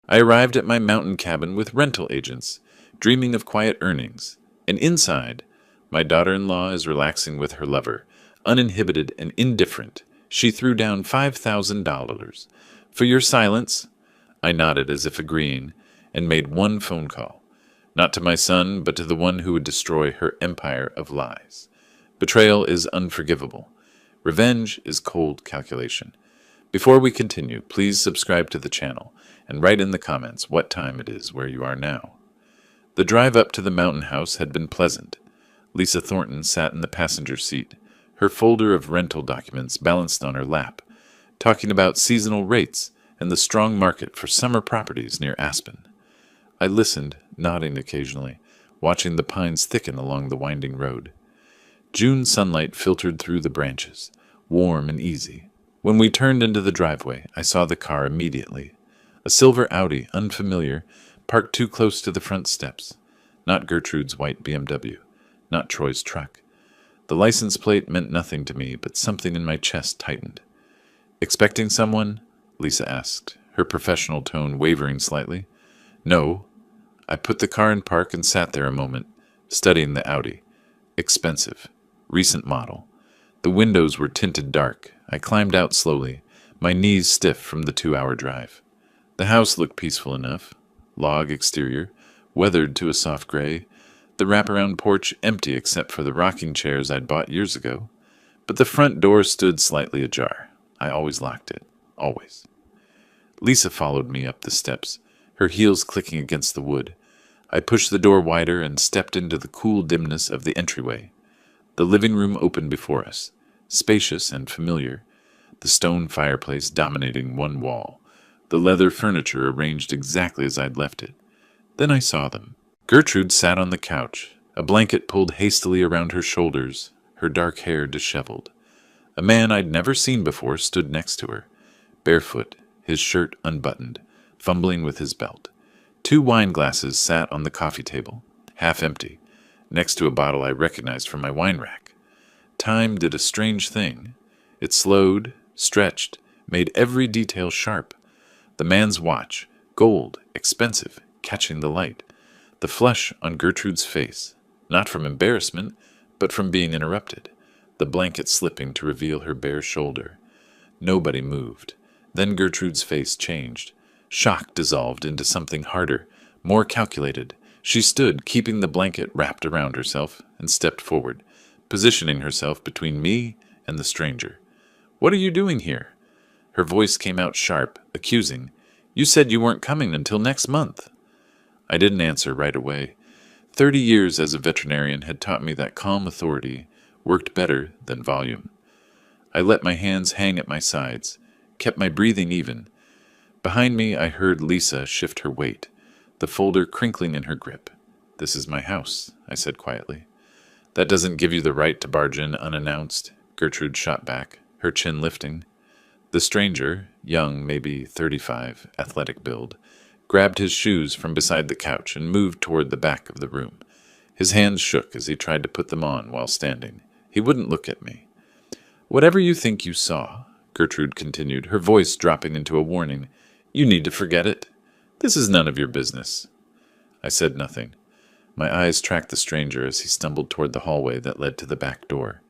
I arrived at my mountain cabin with rental agents, dreaming of quiet earnings, and inside, my daughter-in-law is relaxing with her lover, uninhibited and indifferent. She threw down $5,000. For your silence, I nodded as if agreeing, and made one phone call. Not to my son, but to the one who would destroy her empire of lies. Betrayal is unforgivable. Revenge is cold calculation. Before we continue, please subscribe to the channel and write in the comments what time it is where you are now. The drive up to the mountain house had been pleasant. Lisa Thornton sat in the passenger seat, her folder of rental documents balanced on her lap, talking about seasonal rates and the strong market for summer properties near Aspen. I listened, nodding occasionally, watching the pines thicken along the winding road. June sunlight filtered through the branches, warm and easy. When we turned into the driveway, I saw the car immediately. A silver Audi, unfamiliar, parked too close to the front steps. Not Gertrude's white BMW, not Troy's truck. The license plate meant nothing to me, but something in my chest tightened. "Expecting someone?" Lisa asked, her professional tone wavering slightly. "No." I put the car in park and sat there a moment, studying the Audi. Expensive. Recent model. The windows were tinted dark. I climbed out slowly, my knees stiff from the 2-hour drive. The house looked peaceful enough. Log exterior, weathered to a soft gray. The wraparound porch empty except for the rocking chairs I'd bought years ago. But the front door stood slightly ajar. I always locked it. Always. Lisa followed me up the steps, her heels clicking against the wood. I pushed the door wider and stepped into the cool dimness of the entryway. The living room opened before us, spacious and familiar, the stone fireplace dominating one wall, the leather furniture arranged exactly as I'd left it. Then I saw them. Gertrude sat on the couch, a blanket pulled hastily around her shoulders, her dark hair disheveled. A man I'd never seen before stood next to her, barefoot, his shirt unbuttoned, fumbling with his belt. 2 wine glasses sat on the coffee table, half empty, next to a bottle I recognized from my wine rack. Time did a strange thing. It slowed, stretched, made every detail sharp. The man's watch, gold, expensive, catching the light. The flush on Gertrude's face, not from embarrassment, but from being interrupted. The blanket slipping to reveal her bare shoulder. Nobody moved. Then Gertrude's face changed. Shock dissolved into something harder, more calculated. She stood, keeping the blanket wrapped around herself, and stepped forward, positioning herself between me and the stranger. "What are you doing here?" Her voice came out sharp, accusing. "You said you weren't coming until next month." I didn't answer right away. 30 years as a veterinarian had taught me that calm authority worked better than volume. I let my hands hang at my sides, kept my breathing even. Behind me, I heard Lisa shift her weight, the folder crinkling in her grip. "This is my house," I said quietly. "That doesn't give you the right to barge in unannounced," Gertrude shot back, her chin lifting. The stranger, young, maybe 35, athletic build, grabbed his shoes from beside the couch and moved toward the back of the room. His hands shook as he tried to put them on while standing. He wouldn't look at me. "Whatever you think you saw," Gertrude continued, her voice dropping into a warning, "you need to forget it. This is none of your business." I said nothing. My eyes tracked the stranger as he stumbled toward the hallway that led to the back door.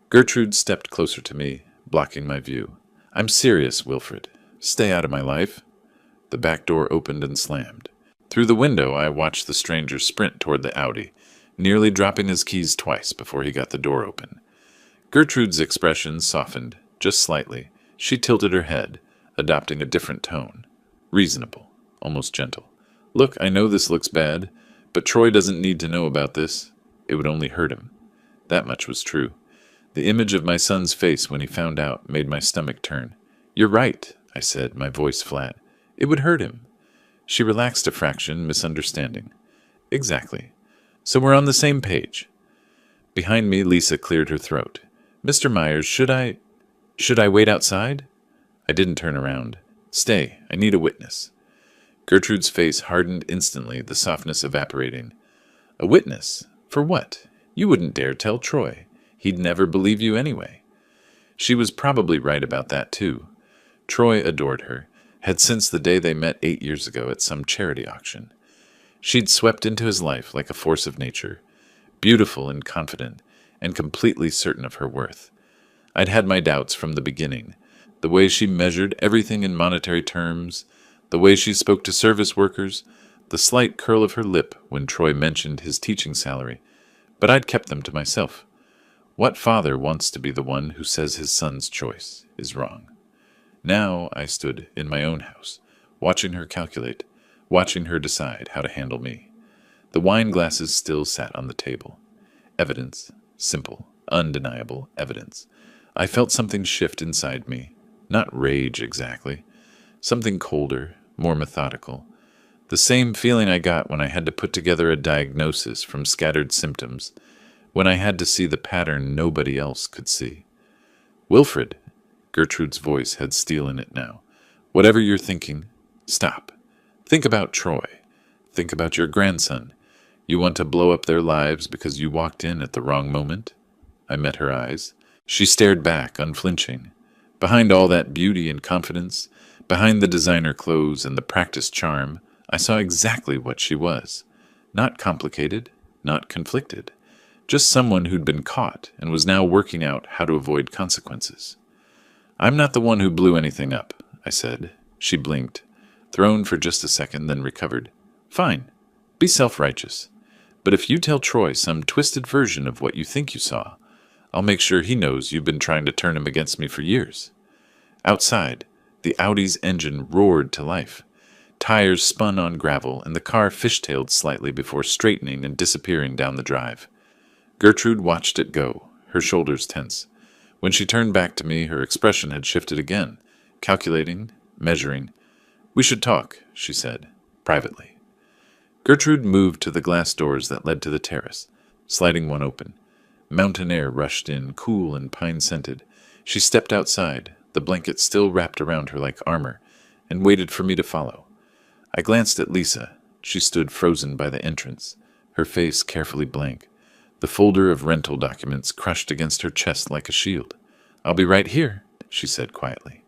Gertrude stepped closer to me, blocking my view. "I'm serious, Wilfred. Stay out of my life." The back door opened and slammed. Through the window, I watched the stranger sprint toward the Audi, nearly dropping his keys twice before he got the door open. Gertrude's expression softened, just slightly. She tilted her head, adopting a different tone. Reasonable, almost gentle. "Look, I know this looks bad, but Troy doesn't need to know about this. It would only hurt him." That much was true. The image of my son's face when he found out made my stomach turn. "You're right," I said, my voice flat. "It would hurt him." She relaxed a fraction, misunderstanding. "Exactly. So we're on the same page." Behind me, Lisa cleared her throat. "Mr. Myers, should I wait outside?" I didn't turn around. "Stay. I need a witness." Gertrude's face hardened instantly, the softness evaporating. "A witness? For what? You wouldn't dare tell Troy. He'd never believe you anyway." She was probably right about that, too. Troy adored her, had since the day they met 8 years ago at some charity auction. She'd swept into his life like a force of nature, beautiful and confident, and completely certain of her worth. I'd had my doubts from the beginning. The way she measured everything in monetary terms, the way she spoke to service workers, the slight curl of her lip when Troy mentioned his teaching salary. But I'd kept them to myself. What father wants to be the one who says his son's choice is wrong? Now I stood in my own house, watching her calculate, watching her decide how to handle me. The wine glasses still sat on the table. Evidence, simple, undeniable evidence. I felt something shift inside me. Not rage exactly. Something colder, more methodical. The same feeling I got when I had to put together a diagnosis from scattered symptoms, when I had to see the pattern nobody else could see. Wilfred, Gertrude's voice had steel in it now. Whatever you're thinking, stop. Think about Troy. Think about your grandson. You want to blow up their lives because you walked in at the wrong moment? I met her eyes. She stared back, unflinching. Behind all that beauty and confidence, behind the designer clothes and the practiced charm, I saw exactly what she was. Not complicated, not conflicted. Just someone who'd been caught and was now working out how to avoid consequences. I'm not the one who blew anything up, I said. She blinked, thrown for just a second, then recovered. Fine. Be self-righteous. But if you tell Troy some twisted version of what you think you saw, I'll make sure he knows you've been trying to turn him against me for years. Outside, the Audi's engine roared to life. Tires spun on gravel, and the car fishtailed slightly before straightening and disappearing down the drive. Gertrude watched it go, her shoulders tense. When she turned back to me, her expression had shifted again, calculating, measuring. We should talk, she said, privately. Gertrude moved to the glass doors that led to the terrace, sliding one open. Mountain air rushed in, cool and pine-scented. She stepped outside, the blanket still wrapped around her like armor, and waited for me to follow. I glanced at Lisa. She stood frozen by the entrance, her face carefully blank, the folder of rental documents crushed against her chest like a shield. I'll be right here, she said quietly.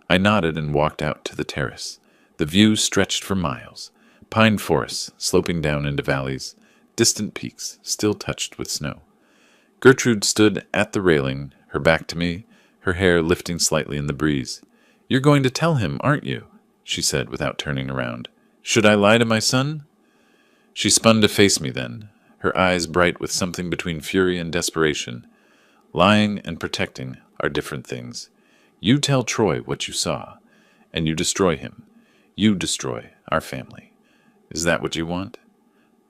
I nodded and walked out to the terrace. The view stretched for miles. Pine forests sloping down into valleys, distant peaks still touched with snow. Gertrude stood at the railing, her back to me, her hair lifting slightly in the breeze. You're going to tell him, aren't you? She said without turning around. Should I lie to my son? She spun to face me then, her eyes bright with something between fury and desperation. Lying and protecting are different things. You tell Troy what you saw, and you destroy him. You destroy our family. Is that what you want?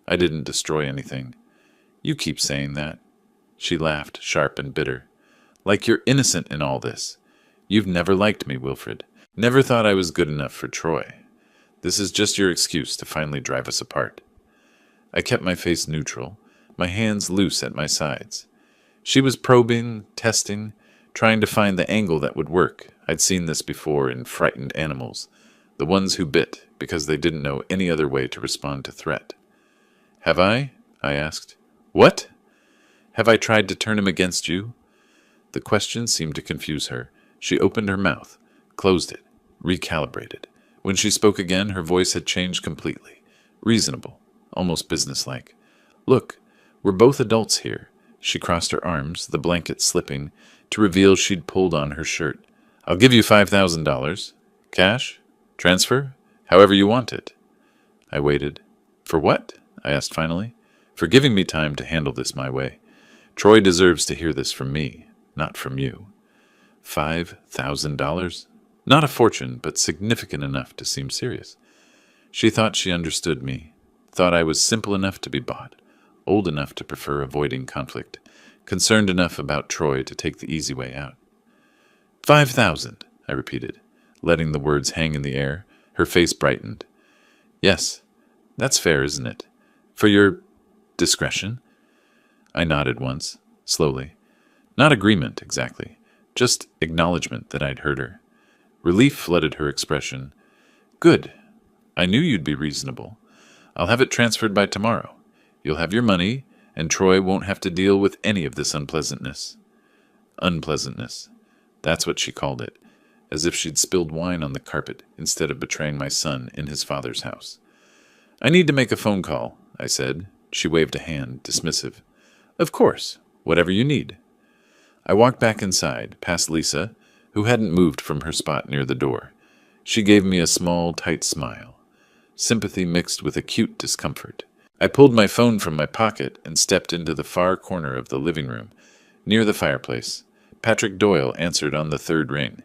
I didn't destroy anything. You keep saying that. She laughed, sharp and bitter. Like you're innocent in all this. You've never liked me, Wilfred. Never thought I was good enough for Troy. This is just your excuse to finally drive us apart. I kept my face neutral, my hands loose at my sides. She was probing, testing, trying to find the angle that would work. I'd seen this before in frightened animals, the ones who bit because they didn't know any other way to respond to threat. Have I? I asked. What? Have I tried to turn him against you? The question seemed to confuse her. She opened her mouth, closed it, recalibrated. When she spoke again, her voice had changed completely. Reasonable, almost businesslike. Look, we're both adults here. She crossed her arms, the blanket slipping, to reveal she'd pulled on her shirt. I'll give you $5,000. Cash? Transfer? However you want it. I waited. For what? I asked finally. For giving me time to handle this my way. Troy deserves to hear this from me, not from you. $5,000? Not a fortune, but significant enough to seem serious. She thought she understood me, thought I was simple enough to be bought, old enough to prefer avoiding conflict, concerned enough about Troy to take the easy way out. 5,000, I repeated, letting the words hang in the air. Her face brightened. Yes, that's fair, isn't it? For your discretion? I nodded once, slowly. Not agreement, exactly. Just acknowledgement that I'd heard her. Relief flooded her expression. Good. I knew you'd be reasonable. I'll have it transferred by tomorrow. You'll have your money, and Troy won't have to deal with any of this unpleasantness. Unpleasantness. That's what she called it. as if she'd spilled wine on the carpet instead of betraying my son in his father's house. "I need to make a phone call," I said. She waved a hand, dismissive. "Of course, whatever you need." I walked back inside, past Lisa, who hadn't moved from her spot near the door. She gave me a small, tight smile, sympathy mixed with acute discomfort. I pulled my phone from my pocket and stepped into the far corner of the living room, near the fireplace. Patrick Doyle answered on the third ring.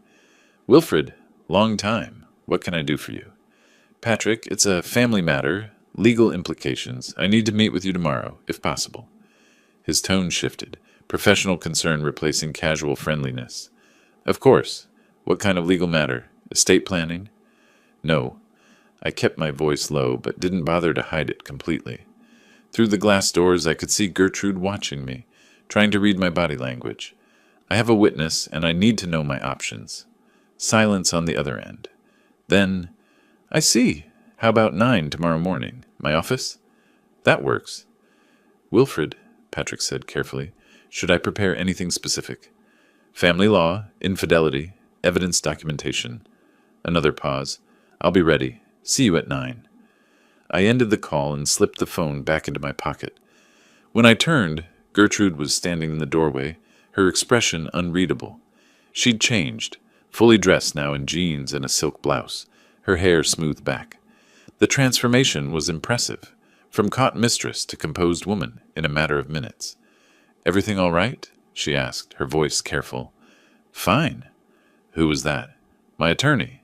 "Wilfred, long time. What can I do for you?" "Patrick, it's a family matter, legal implications. I need to meet with you tomorrow, if possible." His tone shifted, professional concern replacing casual friendliness. "Of course. What kind of legal matter? Estate planning?" "No." I kept my voice low, but didn't bother to hide it completely. Through the glass doors I could see Gertrude watching me, trying to read my body language. I have a witness, and I need to know my options. Silence on the other end. Then, "I see. How about 9 tomorrow morning? My office?" "That works." "Wilfred," Patrick said carefully, "should I prepare anything specific?" "Family law, infidelity, evidence documentation." Another pause. "I'll be ready. See you at 9. I ended the call and slipped the phone back into my pocket. When I turned, Gertrude was standing in the doorway, her expression unreadable. She'd changed, fully dressed now in jeans and a silk blouse, her hair smoothed back. The transformation was impressive, from caught mistress to composed woman in a matter of minutes. "Everything all right?" she asked, her voice careful. "Fine." "Who was that?" "My attorney."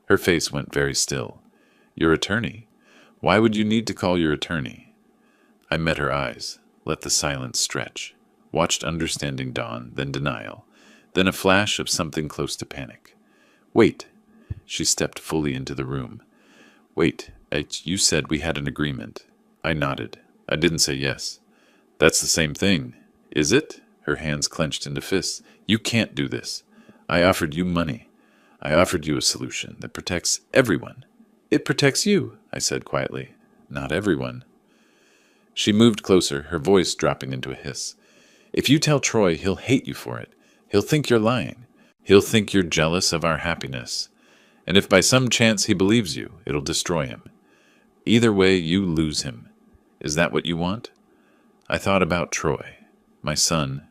Her face went very still. "Your attorney? Why would you need to call your attorney?" I met her eyes, let the silence stretch, watched understanding dawn, then denial, then a flash of something close to panic. "Wait." She stepped fully into the room. "Wait, you said we had an agreement." I nodded. I didn't say yes. "That's the same thing." "Is it?" Her hands clenched into fists. "You can't do this. I offered you money. I offered you a solution that protects everyone." "It protects you," I said quietly. "Not everyone." She moved closer, her voice dropping into a hiss. "If you tell Troy, he'll hate you for it. He'll think you're lying. He'll think you're jealous of our happiness. And if by some chance he believes you, it'll destroy him. Either way, you lose him. Is that what you want?" I thought about Troy, my son,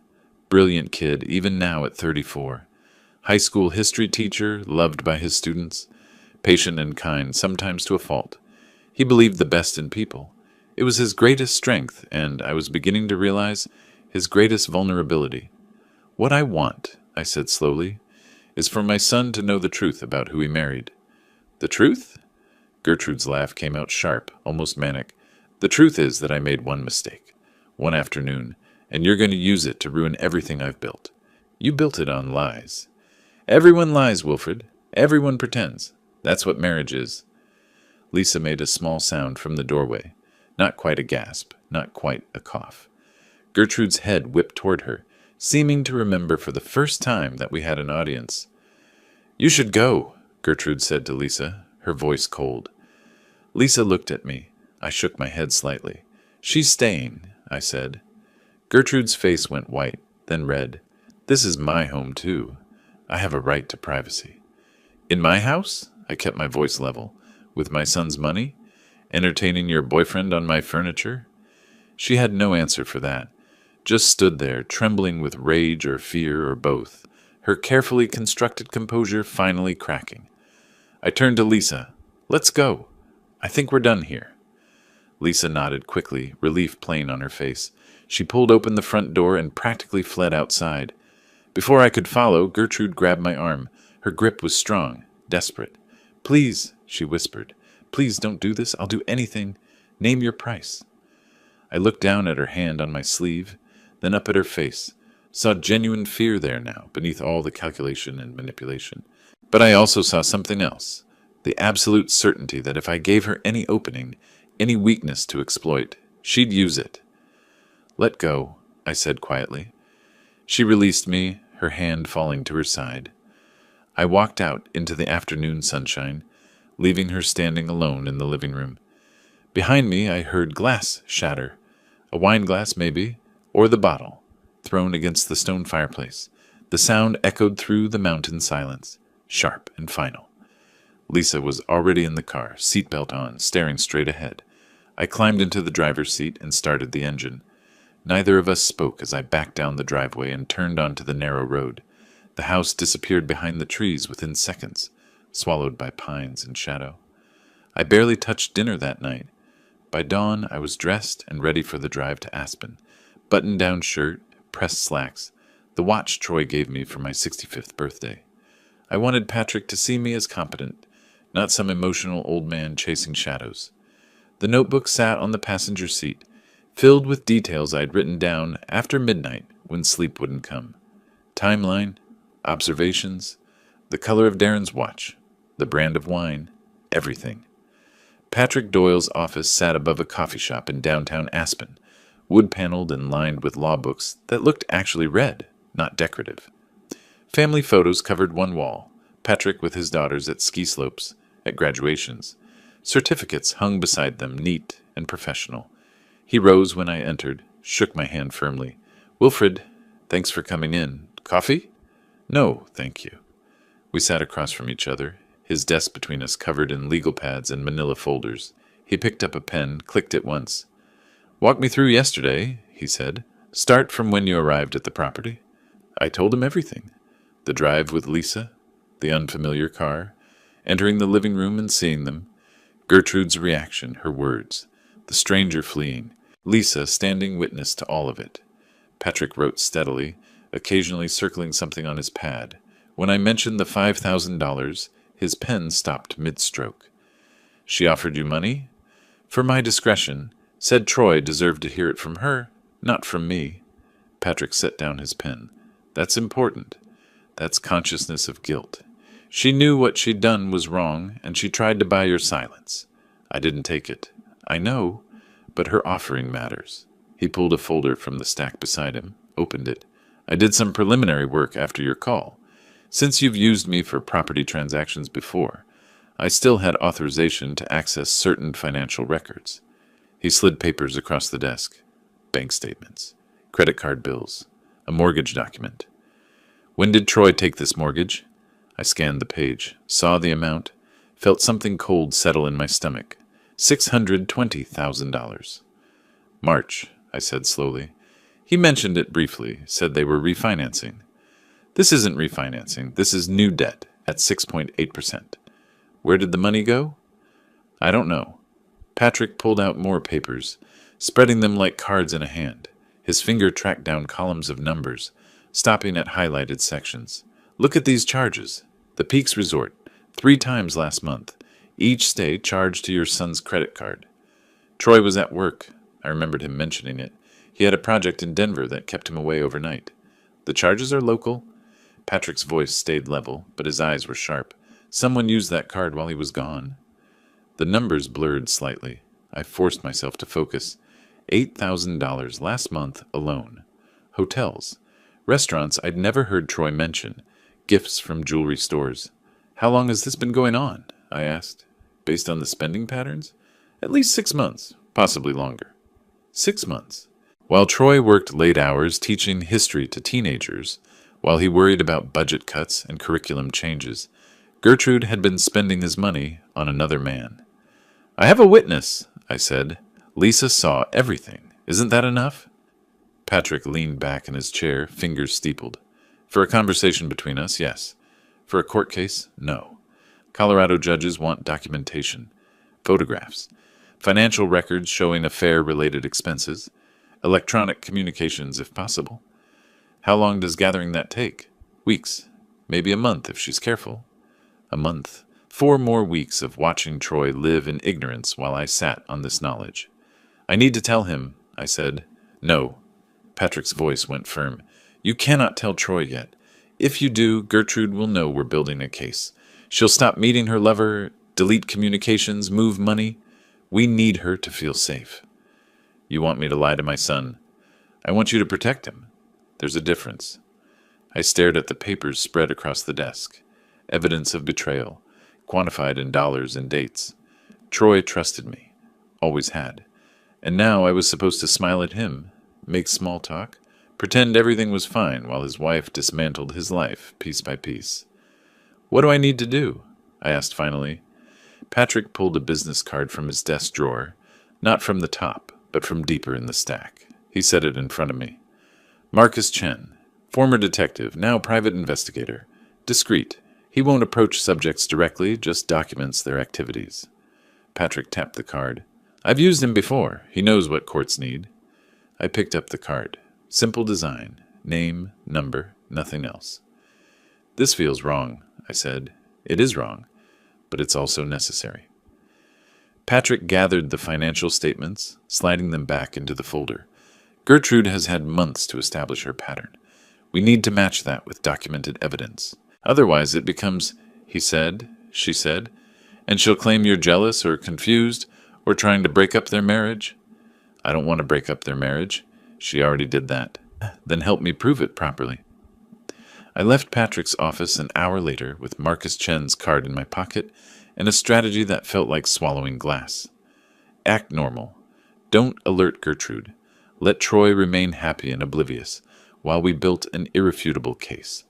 brilliant kid, even now at 34. High school history teacher, loved by his students, patient and kind, sometimes to a fault. He believed the best in people. It was his greatest strength, and I was beginning to realize his greatest vulnerability. "What I want," I said slowly, "is for my son to know the truth about who he married." "The truth?" Gertrude's laugh came out sharp, almost manic. "The truth is that I made one mistake, one afternoon, and you're going to use it to ruin everything I've built. You built it on lies." "Everyone lies, Wilfred. Everyone pretends. That's what marriage is." Lisa made a small sound from the doorway. Not quite a gasp, not quite a cough. Gertrude's head whipped toward her, seeming to remember for the first time that we had an audience. "You should go," Gertrude said to Lisa, her voice cold. Lisa looked at me. I shook my head slightly. "She's staying," I said. Gertrude's face went white, then red. "This is my home, too. I have a right to privacy." "In my house?" I kept my voice level. "With my son's money? Entertaining your boyfriend on my furniture?" She had no answer for that. Just stood there, trembling with rage or fear or both, her carefully constructed composure finally cracking. I turned to Lisa. "Let's go. I think we're done here." Lisa nodded quickly, relief plain on her face. She pulled open the front door and practically fled outside. Before I could follow, Gertrude grabbed my arm. Her grip was strong, desperate. "Please," she whispered. "Please don't do this. I'll do anything. Name your price." I looked down at her hand on my sleeve, then up at her face. Saw genuine fear there now, beneath all the calculation and manipulation. But I also saw something else. The absolute certainty that if I gave her any opening, any weakness to exploit, she'd use it. "Let go," I said quietly. She released me, her hand falling to her side. I walked out into the afternoon sunshine, leaving her standing alone in the living room. Behind me I heard glass shatter, a wine glass maybe, or the bottle, thrown against the stone fireplace. The sound echoed through the mountain silence. sharp and final. Lisa was already in the car, seatbelt on, staring straight ahead. I climbed into the driver's seat and started the engine. Neither of us spoke as I backed down the driveway and turned onto the narrow road. The house disappeared behind the trees within seconds, swallowed by pines and shadow. I barely touched dinner that night. By dawn, I was dressed and ready for the drive to Aspen. Button-down shirt, pressed slacks, the watch Troy gave me for my 65th birthday. I wanted Patrick to see me as competent, not some emotional old man chasing shadows. The notebook sat on the passenger seat, filled with details I'd written down after midnight when sleep wouldn't come. Timeline, observations, the color of Darren's watch, the brand of wine, everything. Patrick Doyle's office sat above a coffee shop in downtown Aspen, wood-paneled and lined with law books that looked actually read, not decorative. Family photos covered one wall, Patrick with his daughters at ski slopes, at graduations. Certificates hung beside them, neat and professional. He rose when I entered, shook my hand firmly. "Wilfred, thanks for coming in. Coffee?" "No, thank you." We sat across from each other, his desk between us covered in legal pads and manila folders. He picked up a pen, clicked it once. "Walk me through yesterday," he said. "Start from when you arrived at the property." I told him everything. The drive with Lisa, the unfamiliar car, entering the living room and seeing them, Gertrude's reaction, her words, the stranger fleeing, Lisa standing witness to all of it. Patrick wrote steadily, occasionally circling something on his pad. When I mentioned the $5,000, his pen stopped mid-stroke. "She offered you money?" "For my discretion. Said Troy deserved to hear it from her, not from me." Patrick set down his pen. "That's important. That's consciousness of guilt. She knew what she'd done was wrong, and she tried to buy your silence. I didn't take it. I know, but her offering matters." He pulled a folder from the stack beside him, opened it. "I did some preliminary work after your call. Since you've used me for property transactions before, I still had authorization to access certain financial records." He slid papers across the desk. Bank statements, credit card bills, a mortgage document. "When did Troy take this mortgage?" I scanned the page, saw the amount, felt something cold settle in my stomach. $620,000. "March," I said slowly. "He mentioned it briefly, said they were refinancing." "This isn't refinancing. This is new debt at 6.8%. "Where did the money go?" "I don't know." Patrick pulled out more papers, spreading them like cards in a hand. His finger tracked down columns of numbers, stopping at highlighted sections. "Look at these charges. The Peaks Resort, 3 times last month. Each stay charged to your son's credit card." Troy was at work. I remembered him mentioning it. He had a project in Denver that kept him away overnight. "The charges are local." Patrick's voice stayed level, but his eyes were sharp. "Someone used that card while he was gone." The numbers blurred slightly. I forced myself to focus. $8,000 last month alone. Hotels. Restaurants I'd never heard Troy mention. Gifts from jewelry stores. "How long has this been going on?" I asked. "Based on the spending patterns?" "At least 6 months, possibly longer." 6 months. While Troy worked late hours teaching history to teenagers, while he worried about budget cuts and curriculum changes, Gertrude had been spending his money on another man. "I have a witness," I said. "Lisa saw everything. Isn't that enough?" Patrick leaned back in his chair, fingers steepled. "For a conversation between us, yes. For a court case, no. Colorado judges want documentation, photographs, financial records showing affair-related expenses, electronic communications if possible. How long does gathering that take? Weeks, maybe a month if she's careful." A month. 4 more weeks of watching Troy live in ignorance while I sat on this knowledge. "I need to tell him," I said. "No." Patrick's voice went firm. "You cannot tell Troy yet. If you do, Gertrude will know we're building a case. She'll stop meeting her lover, delete communications, move money. We need her to feel safe." "You want me to lie to my son?" "I want you to protect him." "There's a difference." I stared at the papers spread across the desk. Evidence of betrayal, quantified in dollars and dates. Troy trusted me. Always had. And now I was supposed to smile at him, make small talk, pretend everything was fine while his wife dismantled his life piece by piece. What do I need to do? I asked finally. Patrick pulled a business card from his desk drawer, not from the top, but from deeper in the stack. He set it in front of me. Marcus Chen, former detective, now private investigator. Discreet. He won't approach subjects directly, just documents their activities. Patrick tapped the card. I've used him before. He knows what courts need. I picked up the card. Simple design. Name, number, nothing else. This feels wrong, I said. It is wrong, but it's also necessary. Patrick gathered the financial statements, sliding them back into the folder. Gertrude has had months to establish her pattern. We need to match that with documented evidence. Otherwise it becomes, he said, she said, and she'll claim you're jealous or confused or trying to break up their marriage. I don't want to break up their marriage. She already did that. Then help me prove it properly. I left Patrick's office an hour later with Marcus Chen's card in my pocket and a strategy that felt like swallowing glass. Act normal. Don't alert Gertrude. Let Troy remain happy and oblivious while we built an irrefutable case.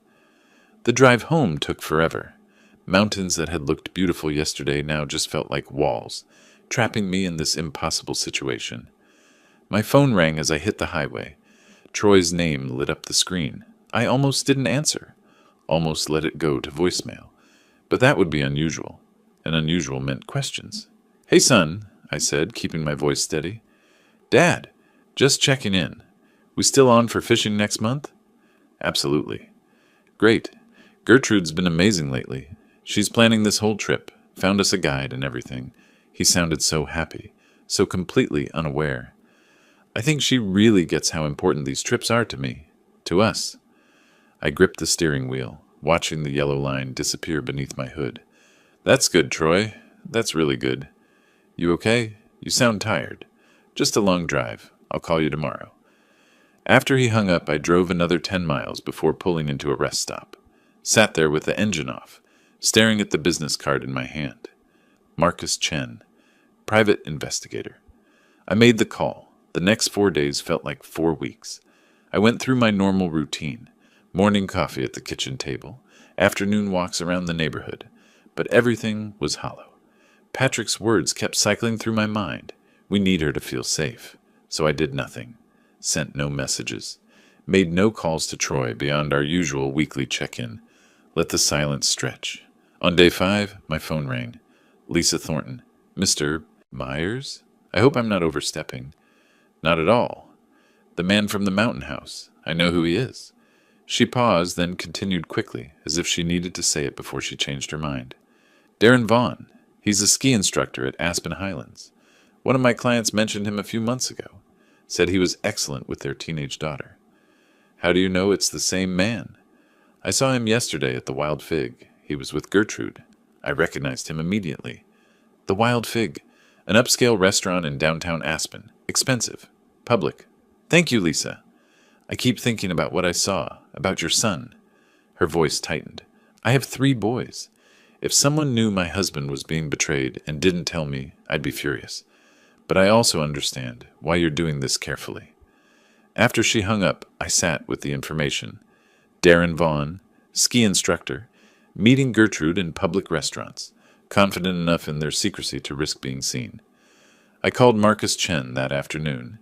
The drive home took forever. Mountains that had looked beautiful yesterday now just felt like walls, trapping me in this impossible situation. My phone rang as I hit the highway. Troy's name lit up the screen. I almost didn't answer, almost let it go to voicemail. But that would be unusual, and unusual meant questions. Hey, son, I said, keeping my voice steady. Dad, just checking in. We still on for fishing next month? Absolutely. Great. Gertrude's been amazing lately. She's planning this whole trip, found us a guide and everything. He sounded so happy, so completely unaware. I think she really gets how important these trips are to me, to us. I gripped the steering wheel, watching the yellow line disappear beneath my hood. That's good, Troy. That's really good. You okay? You sound tired. Just a long drive. I'll call you tomorrow. After he hung up, I drove another 10 miles before pulling into a rest stop. Sat there with the engine off, staring at the business card in my hand. Marcus Chen, private investigator. I made the call. The next 4 days felt like 4 weeks. I went through my normal routine. Morning coffee at the kitchen table, afternoon walks around the neighborhood, but everything was hollow. Patrick's words kept cycling through my mind. We need her to feel safe. So I did nothing, sent no messages, made no calls to Troy beyond our usual weekly check-in, let the silence stretch. On day 5, my phone rang. Lisa Thornton. Mr. Myers? I hope I'm not overstepping. Not at all. The man from the mountain house. I know who he is. She paused, then continued quickly, as if she needed to say it before she changed her mind. Darren Vaughn. He's a ski instructor at Aspen Highlands. One of my clients mentioned him a few months ago. Said he was excellent with their teenage daughter. How do you know it's the same man? I saw him yesterday at the Wild Fig. He was with Gertrude. I recognized him immediately. The Wild Fig, an upscale restaurant in downtown Aspen. Expensive. Public. Thank you, Lisa. I keep thinking about what I saw, about your son. Her voice tightened. I have 3 boys. If someone knew my husband was being betrayed and didn't tell me, I'd be furious. But I also understand why you're doing this carefully. After she hung up, I sat with the information. Darren Vaughn, ski instructor, meeting Gertrude in public restaurants, confident enough in their secrecy to risk being seen. I called Marcus Chen that afternoon.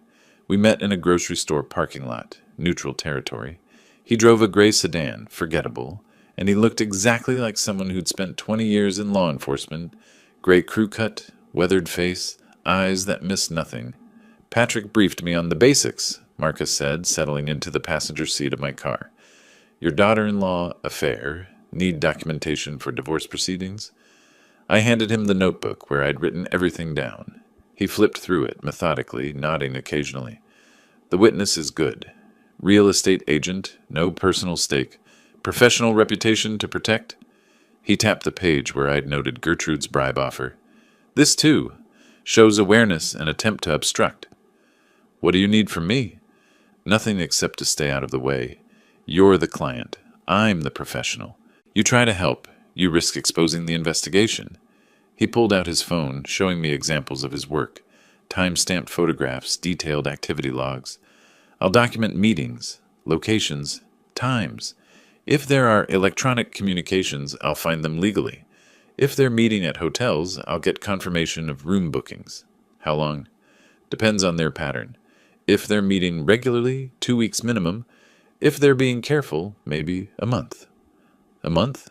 We met in a grocery store parking lot, neutral territory. He drove a gray sedan, forgettable, and he looked exactly like someone who'd spent 20 years in law enforcement. Gray crew cut, weathered face, eyes that missed nothing. Patrick briefed me on the basics, Marcus said, settling into the passenger seat of my car. Your daughter-in-law affair, need documentation for divorce proceedings? I handed him the notebook where I'd written everything down. He flipped through it methodically, nodding occasionally. The witness is good. Real estate agent, no personal stake. Professional reputation to protect? He tapped the page where I'd noted Gertrude's bribe offer. This, too, shows awareness and attempt to obstruct. What do you need from me? Nothing except to stay out of the way. You're the client. I'm the professional. You try to help. You risk exposing the investigation. He pulled out his phone, showing me examples of his work. Time-stamped photographs, detailed activity logs. I'll document meetings, locations, times. If there are electronic communications, I'll find them legally. If they're meeting at hotels, I'll get confirmation of room bookings. How long? Depends on their pattern. If they're meeting regularly, 2 weeks minimum. If they're being careful, maybe a month. A month?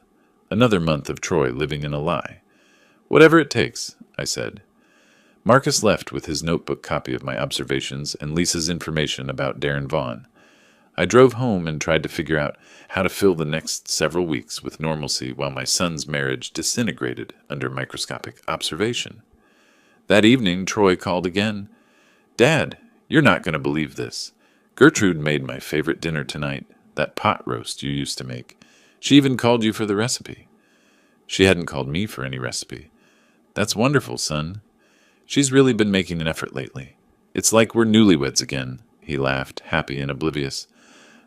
Another month of Troy living in a lie. Whatever it takes, I said. Marcus left with his notebook copy of my observations and Lisa's information about Darren Vaughn. I drove home and tried to figure out how to fill the next several weeks with normalcy while my son's marriage disintegrated under microscopic observation. That evening, Troy called again. "Dad, you're not going to believe this. Gertrude made my favorite dinner tonight, that pot roast you used to make. She even called you for the recipe." She hadn't called me for any recipe. "That's wonderful, son. She's really been making an effort lately. It's like we're newlyweds again," he laughed, happy and oblivious.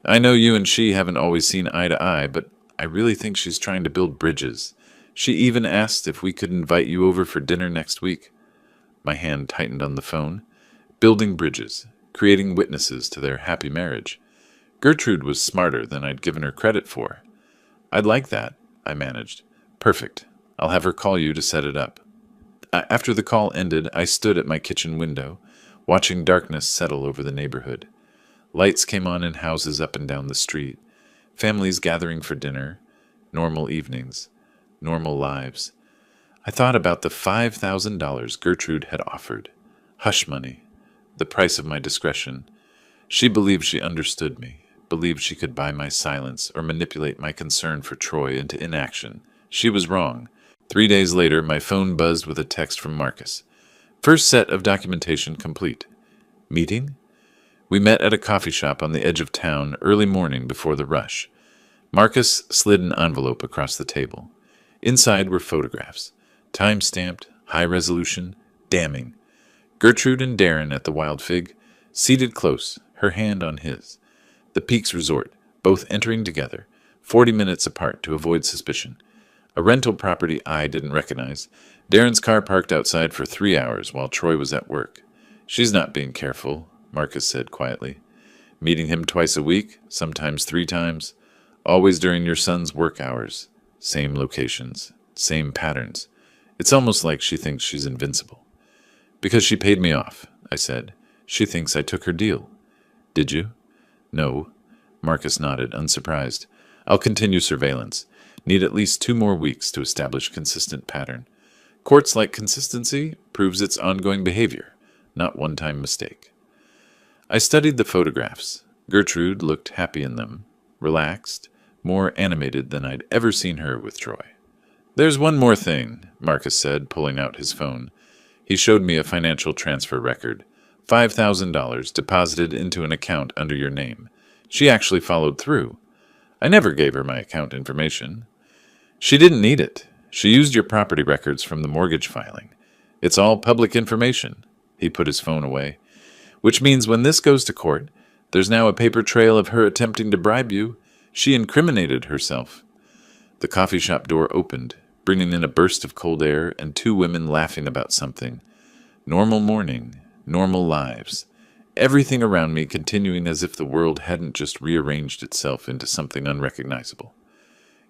"I know you and she haven't always seen eye to eye, but I really think she's trying to build bridges. She even asked if we could invite you over for dinner next week." My hand tightened on the phone. Building bridges, creating witnesses to their happy marriage. Gertrude was smarter than I'd given her credit for. "I'd like that," I managed. "Perfect. I'll have her call you to set it up." After the call ended, I stood at my kitchen window, watching darkness settle over the neighborhood. Lights came on in houses up and down the street. Families gathering for dinner. Normal evenings. Normal lives. I thought about the $5,000 Gertrude had offered. Hush money. The price of my discretion. She believed she understood me, believed she could buy my silence or manipulate my concern for Troy into inaction. She was wrong. 3 days later, my phone buzzed with a text from Marcus. "First set of documentation complete." "Meeting?" We met at a coffee shop on the edge of town early morning before the rush. Marcus slid an envelope across the table. Inside were photographs. Time-stamped, high resolution, damning. Gertrude and Darren at the Wild Fig, seated close, her hand on his. The Peaks Resort, both entering together, 40 minutes apart to avoid suspicion. A rental property I didn't recognize. Darren's car parked outside for 3 hours while Troy was at work. "She's not being careful," Marcus said quietly. "Meeting him twice a week, sometimes 3 times, always during your son's work hours. Same locations, same patterns. It's almost like she thinks she's invincible." "Because she paid me off," I said. "She thinks I took her deal." "Did you?" "No." Marcus nodded, unsurprised. "I'll continue surveillance. Need at least 2 more weeks to establish consistent pattern. Courts like consistency proves its ongoing behavior, not one-time mistake." I studied the photographs. Gertrude looked happy in them, relaxed, more animated than I'd ever seen her with Troy. "There's one more thing," Marcus said, pulling out his phone. He showed me a financial transfer record. $5,000 deposited into an account under your name. She actually followed through. I never gave her my account information. She didn't need it. She used your property records from the mortgage filing. It's all public information." He put his phone away. "Which means when this goes to court, there's now a paper trail of her attempting to bribe you. She incriminated herself." The coffee shop door opened, bringing in a burst of cold air and 2 women laughing about something. Normal morning, normal lives. Everything around me continuing as if the world hadn't just rearranged itself into something unrecognizable.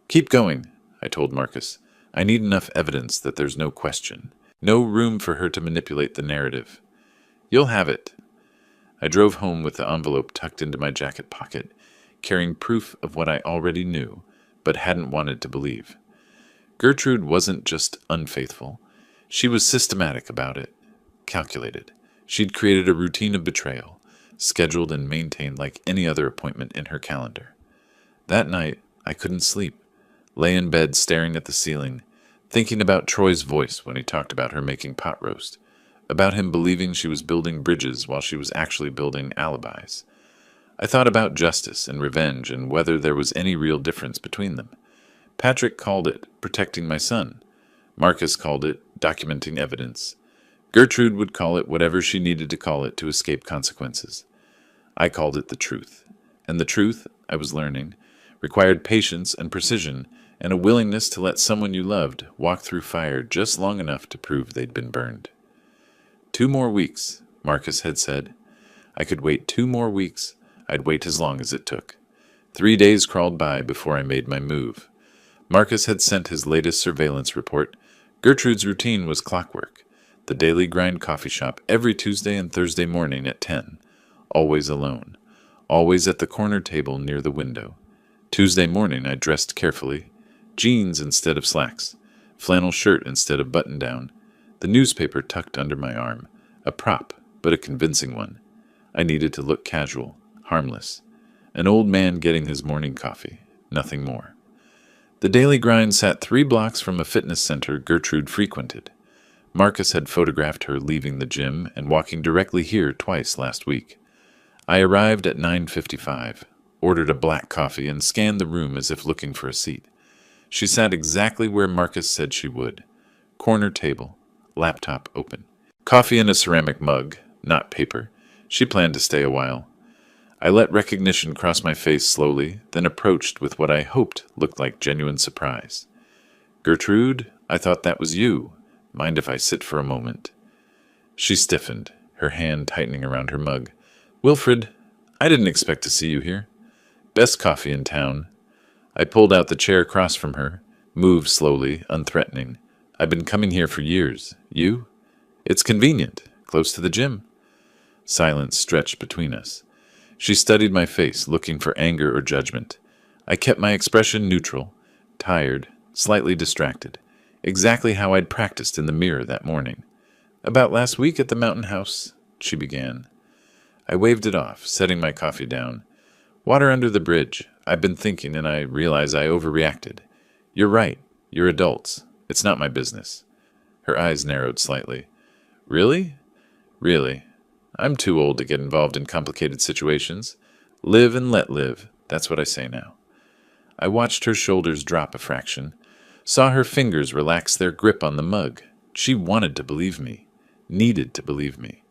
"Keep going," I told Marcus. "I need enough evidence that there's no question. No room for her to manipulate the narrative." "You'll have it." I drove home with the envelope tucked into my jacket pocket, carrying proof of what I already knew, but hadn't wanted to believe. Gertrude wasn't just unfaithful. She was systematic about it, calculated. She'd created a routine of betrayal, scheduled and maintained like any other appointment in her calendar. That night, I couldn't sleep, lay in bed staring at the ceiling, thinking about Troy's voice when he talked about her making pot roast, about him believing she was building bridges while she was actually building alibis. I thought about justice and revenge and whether there was any real difference between them. Patrick called it protecting my son. Marcus called it documenting evidence. Gertrude would call it whatever she needed to call it to escape consequences. I called it the truth. And the truth, I was learning, required patience and precision and a willingness to let someone you loved walk through fire just long enough to prove they'd been burned. 2 more weeks, Marcus had said. I could wait 2 more weeks. I'd wait as long as it took. 3 days crawled by before I made my move. Marcus had sent his latest surveillance report. Gertrude's routine was clockwork. The Daily Grind coffee shop every Tuesday and Thursday morning at 10. Always alone. Always at the corner table near the window. Tuesday morning I dressed carefully. Jeans instead of slacks. Flannel shirt instead of button-down. The newspaper tucked under my arm. A prop, but a convincing one. I needed to look casual, harmless. An old man getting his morning coffee. Nothing more. The Daily Grind sat 3 blocks from a fitness center Gertrude frequented. Marcus had photographed her leaving the gym and walking directly here twice last week. I arrived at 9:55, ordered a black coffee, and scanned the room as if looking for a seat. She sat exactly where Marcus said she would. Corner table, laptop open. Coffee in a ceramic mug, not paper. She planned to stay a while. I let recognition cross my face slowly, then approached with what I hoped looked like genuine surprise. "Gertrude, I thought that was you. Mind if I sit for a moment?" She stiffened, her hand tightening around her mug. "Wilfred, I didn't expect to see you here. Best coffee in town." I pulled out the chair across from her, moved slowly, unthreatening. "I've been coming here for years. You? It's convenient, close to the gym." Silence stretched between us. She studied my face, looking for anger or judgment. I kept my expression neutral, tired, slightly distracted, exactly how I'd practiced in the mirror that morning. "About last week at the mountain house," she began. I waved it off, setting my coffee down. "Water under the bridge. I've been thinking, and I realize I overreacted. You're right. You're adults. It's not my business." Her eyes narrowed slightly. "Really? Really. I'm too old to get involved in complicated situations. Live and let live. That's what I say now." I watched her shoulders drop a fraction, saw her fingers relax their grip on the mug. She wanted to believe me, needed to believe me.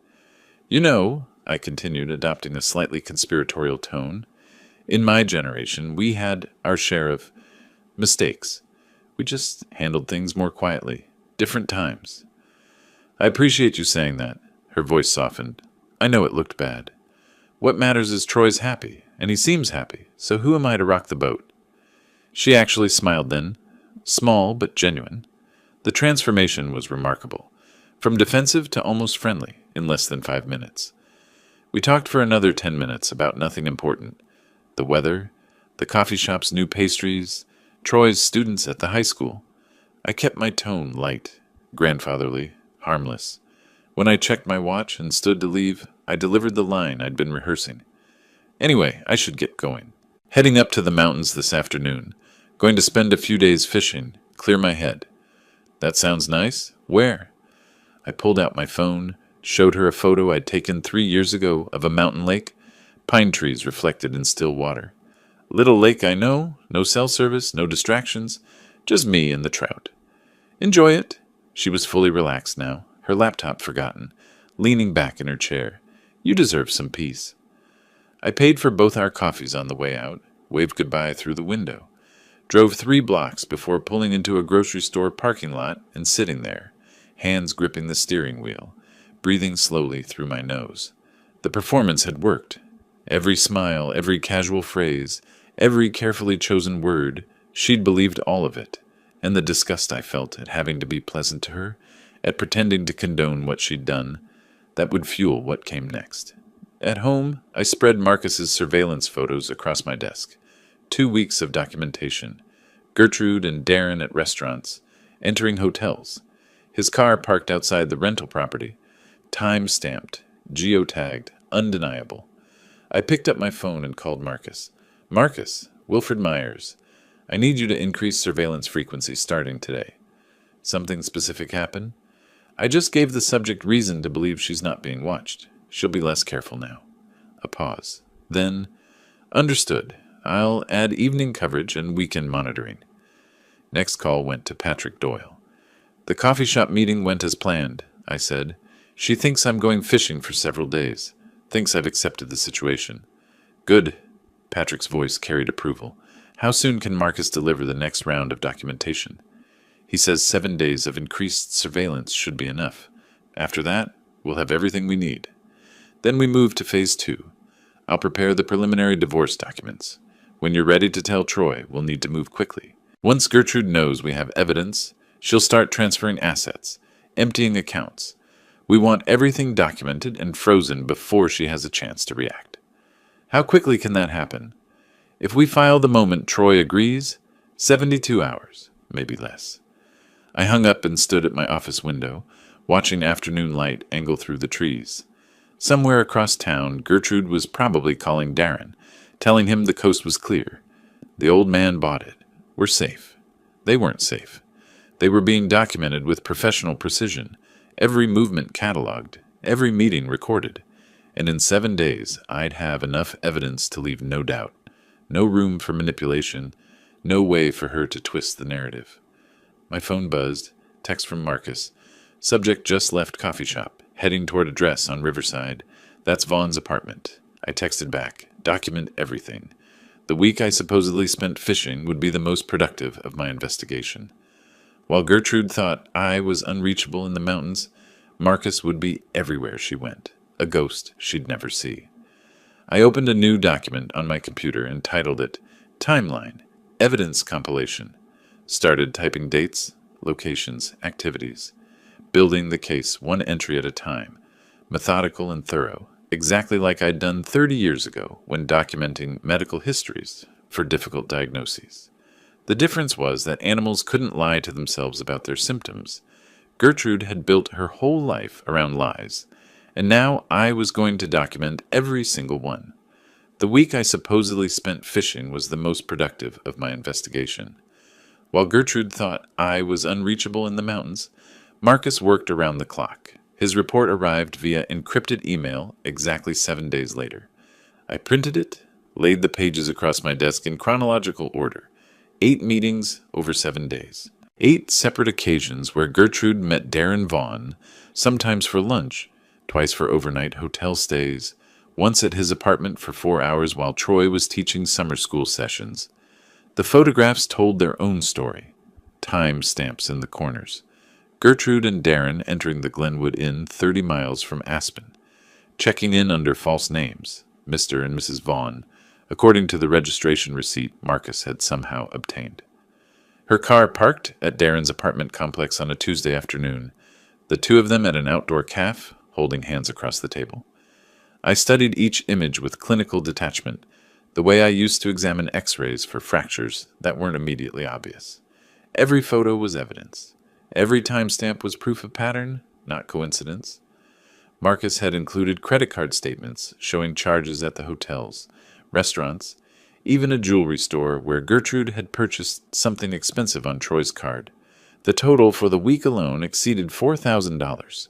"You know," I continued, adopting a slightly conspiratorial tone, "in my generation, we had our share of mistakes. We just handled things more quietly. Different times." "I appreciate you saying that." Her voice softened. "I know it looked bad. What matters is Troy's happy, and he seems happy, so who am I to rock the boat?" She actually smiled then, small but genuine. The transformation was remarkable, from defensive to almost friendly, in less than 5 minutes. We talked for another 10 minutes about nothing important. The weather, the coffee shop's new pastries, Troy's students at the high school. I kept my tone light, grandfatherly, harmless. When I checked my watch and stood to leave, I delivered the line I'd been rehearsing. "Anyway, I should get going. Heading up to the mountains this afternoon. Going to spend a few days fishing, clear my head." "That sounds nice. Where?" I pulled out my phone, showed her a photo I'd taken 3 years ago of a mountain lake, pine trees reflected in still water. "Little lake, I know. No cell service, no distractions. Just me and the trout." "Enjoy it." She was fully relaxed now, her laptop forgotten, leaning back in her chair. "You deserve some peace." I paid for both our coffees on the way out, waved goodbye through the window, drove 3 blocks before pulling into a grocery store parking lot and sitting there, hands gripping the steering wheel, breathing slowly through my nose. The performance had worked. Every smile, every casual phrase, every carefully chosen word, she'd believed all of it, and the disgust I felt at having to be pleasant to her, at pretending to condone what she'd done, that would fuel what came next. At home, I spread Marcus's surveillance photos across my desk. 2 weeks of documentation. Gertrude and Darren at restaurants, entering hotels. His car parked outside the rental property. Time-stamped, geotagged, undeniable. I picked up my phone and called Marcus. "Marcus, Wilfred Myers. I need you to increase surveillance frequency starting today." "Something specific happen?" "I just gave the subject reason to believe she's not being watched. She'll be less careful now." A pause. Then, "Understood. I'll add evening coverage and weekend monitoring." Next call went to Patrick Doyle. "The coffee shop meeting went as planned," I said. "She thinks I'm going fishing for several days. Thinks I've accepted the situation." "Good." Patrick's voice carried approval. "How soon can Marcus deliver the next round of documentation?" "He says 7 days of increased surveillance should be enough. After that, we'll have everything we need. Then we move to phase 2. I'll prepare the preliminary divorce documents. When you're ready to tell Troy, we'll need to move quickly. Once Gertrude knows we have evidence, she'll start transferring assets, emptying accounts. We want everything documented and frozen before she has a chance to react. How quickly can that happen? If we file the moment Troy agrees, 72 hours, maybe less. I hung up and stood at my office window, watching afternoon light angle through the trees. Somewhere across town, Gertrude was probably calling Darren, telling him the coast was clear. The old man bought it. We're safe. They weren't safe. They were being documented with professional precision, every movement cataloged, every meeting recorded. And in 7 days, I'd have enough evidence to leave no doubt, no room for manipulation, no way for her to twist the narrative. My phone buzzed, text from Marcus. Subject just left coffee shop, heading toward address on Riverside. That's Vaughn's apartment. I texted back, document everything. The week I supposedly spent fishing would be the most productive of my investigation. While Gertrude thought I was unreachable in the mountains, Marcus would be everywhere she went, a ghost she'd never see. I opened a new document on my computer and titled it Timeline, Evidence Compilation. Started typing dates, locations, activities. Building the case one entry at a time, methodical and thorough, exactly like I'd done 30 years ago when documenting medical histories for difficult diagnoses. The difference was that animals couldn't lie to themselves about their symptoms. Gertrude had built her whole life around lies, and now I was going to document every single one. The week I supposedly spent fishing was the most productive of my investigation. While Gertrude thought I was unreachable in the mountains, Marcus worked around the clock. His report arrived via encrypted email exactly 7 days later. I printed it, laid the pages across my desk in chronological order. 8 meetings over 7 days. 8 separate occasions where Gertrude met Darren Vaughn, sometimes for lunch, twice for overnight hotel stays, once at his apartment for 4 hours while Troy was teaching summer school sessions. The photographs told their own story. Time stamps in the corners. Gertrude and Darren entering the Glenwood Inn 30 miles from Aspen, checking in under false names, Mr. and Mrs. Vaughn, according to the registration receipt Marcus had somehow obtained. Her car parked at Darren's apartment complex on a Tuesday afternoon, the two of them at an outdoor cafe, holding hands across the table. I studied each image with clinical detachment, the way I used to examine x-rays for fractures that weren't immediately obvious. Every photo was evidence. Every timestamp was proof of pattern, not coincidence. Marcus had included credit card statements showing charges at the hotels, restaurants, even a jewelry store where Gertrude had purchased something expensive on Troy's card. The total for the week alone exceeded $4,000.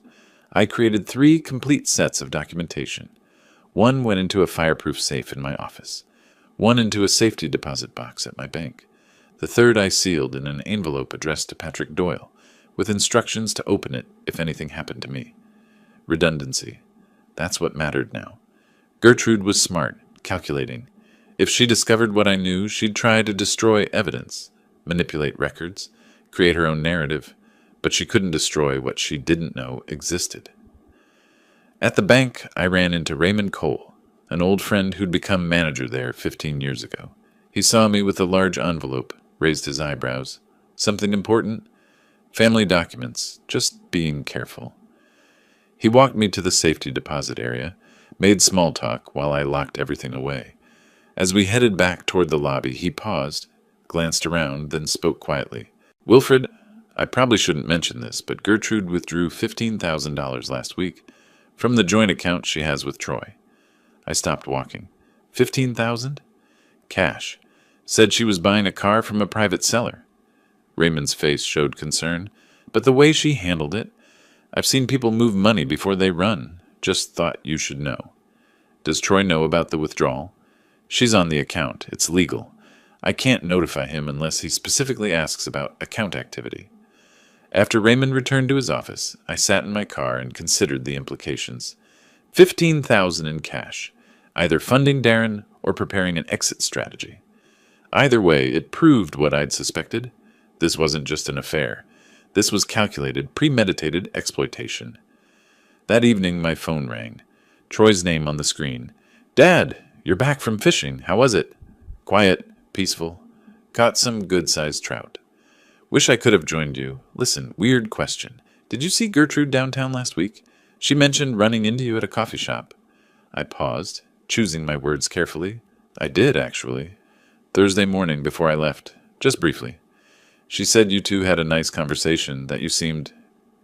I created 3 complete sets of documentation. One went into a fireproof safe in my office. One into a safety deposit box at my bank. The third I sealed in an envelope addressed to Patrick Doyle, with instructions to open it if anything happened to me. Redundancy. That's what mattered now. Gertrude was smart, calculating. If she discovered what I knew, she'd try to destroy evidence, manipulate records, create her own narrative, but she couldn't destroy what she didn't know existed. At the bank, I ran into Raymond Cole, an old friend who'd become manager there 15 years ago. He saw me with a large envelope, raised his eyebrows. Something important? Family documents, just being careful. He walked me to the safety deposit area, made small talk while I locked everything away. As we headed back toward the lobby, he paused, glanced around, then spoke quietly. Wilfred, I probably shouldn't mention this, but Gertrude withdrew $15,000 last week from the joint account she has with Troy. I stopped walking. 15,000? Cash. Said she was buying a car from a private seller. Raymond's face showed concern, but the way she handled it, I've seen people move money before they run. Just thought you should know. Does Troy know about the withdrawal? She's on the account. It's legal. I can't notify him unless he specifically asks about account activity. After Raymond returned to his office, I sat in my car and considered the implications. 15,000 in cash, either funding Darren or preparing an exit strategy. Either way, it proved what I'd suspected. This wasn't just an affair. This was calculated, premeditated exploitation. That evening, my phone rang. Troy's name on the screen. Dad, you're back from fishing. How was it? Quiet, peaceful. Caught some good-sized trout. Wish I could have joined you. Listen, weird question. Did you see Gertrude downtown last week? She mentioned running into you at a coffee shop. I paused, choosing my words carefully. I did, actually. Thursday morning before I left. Just briefly. She said you two had a nice conversation, that you seemed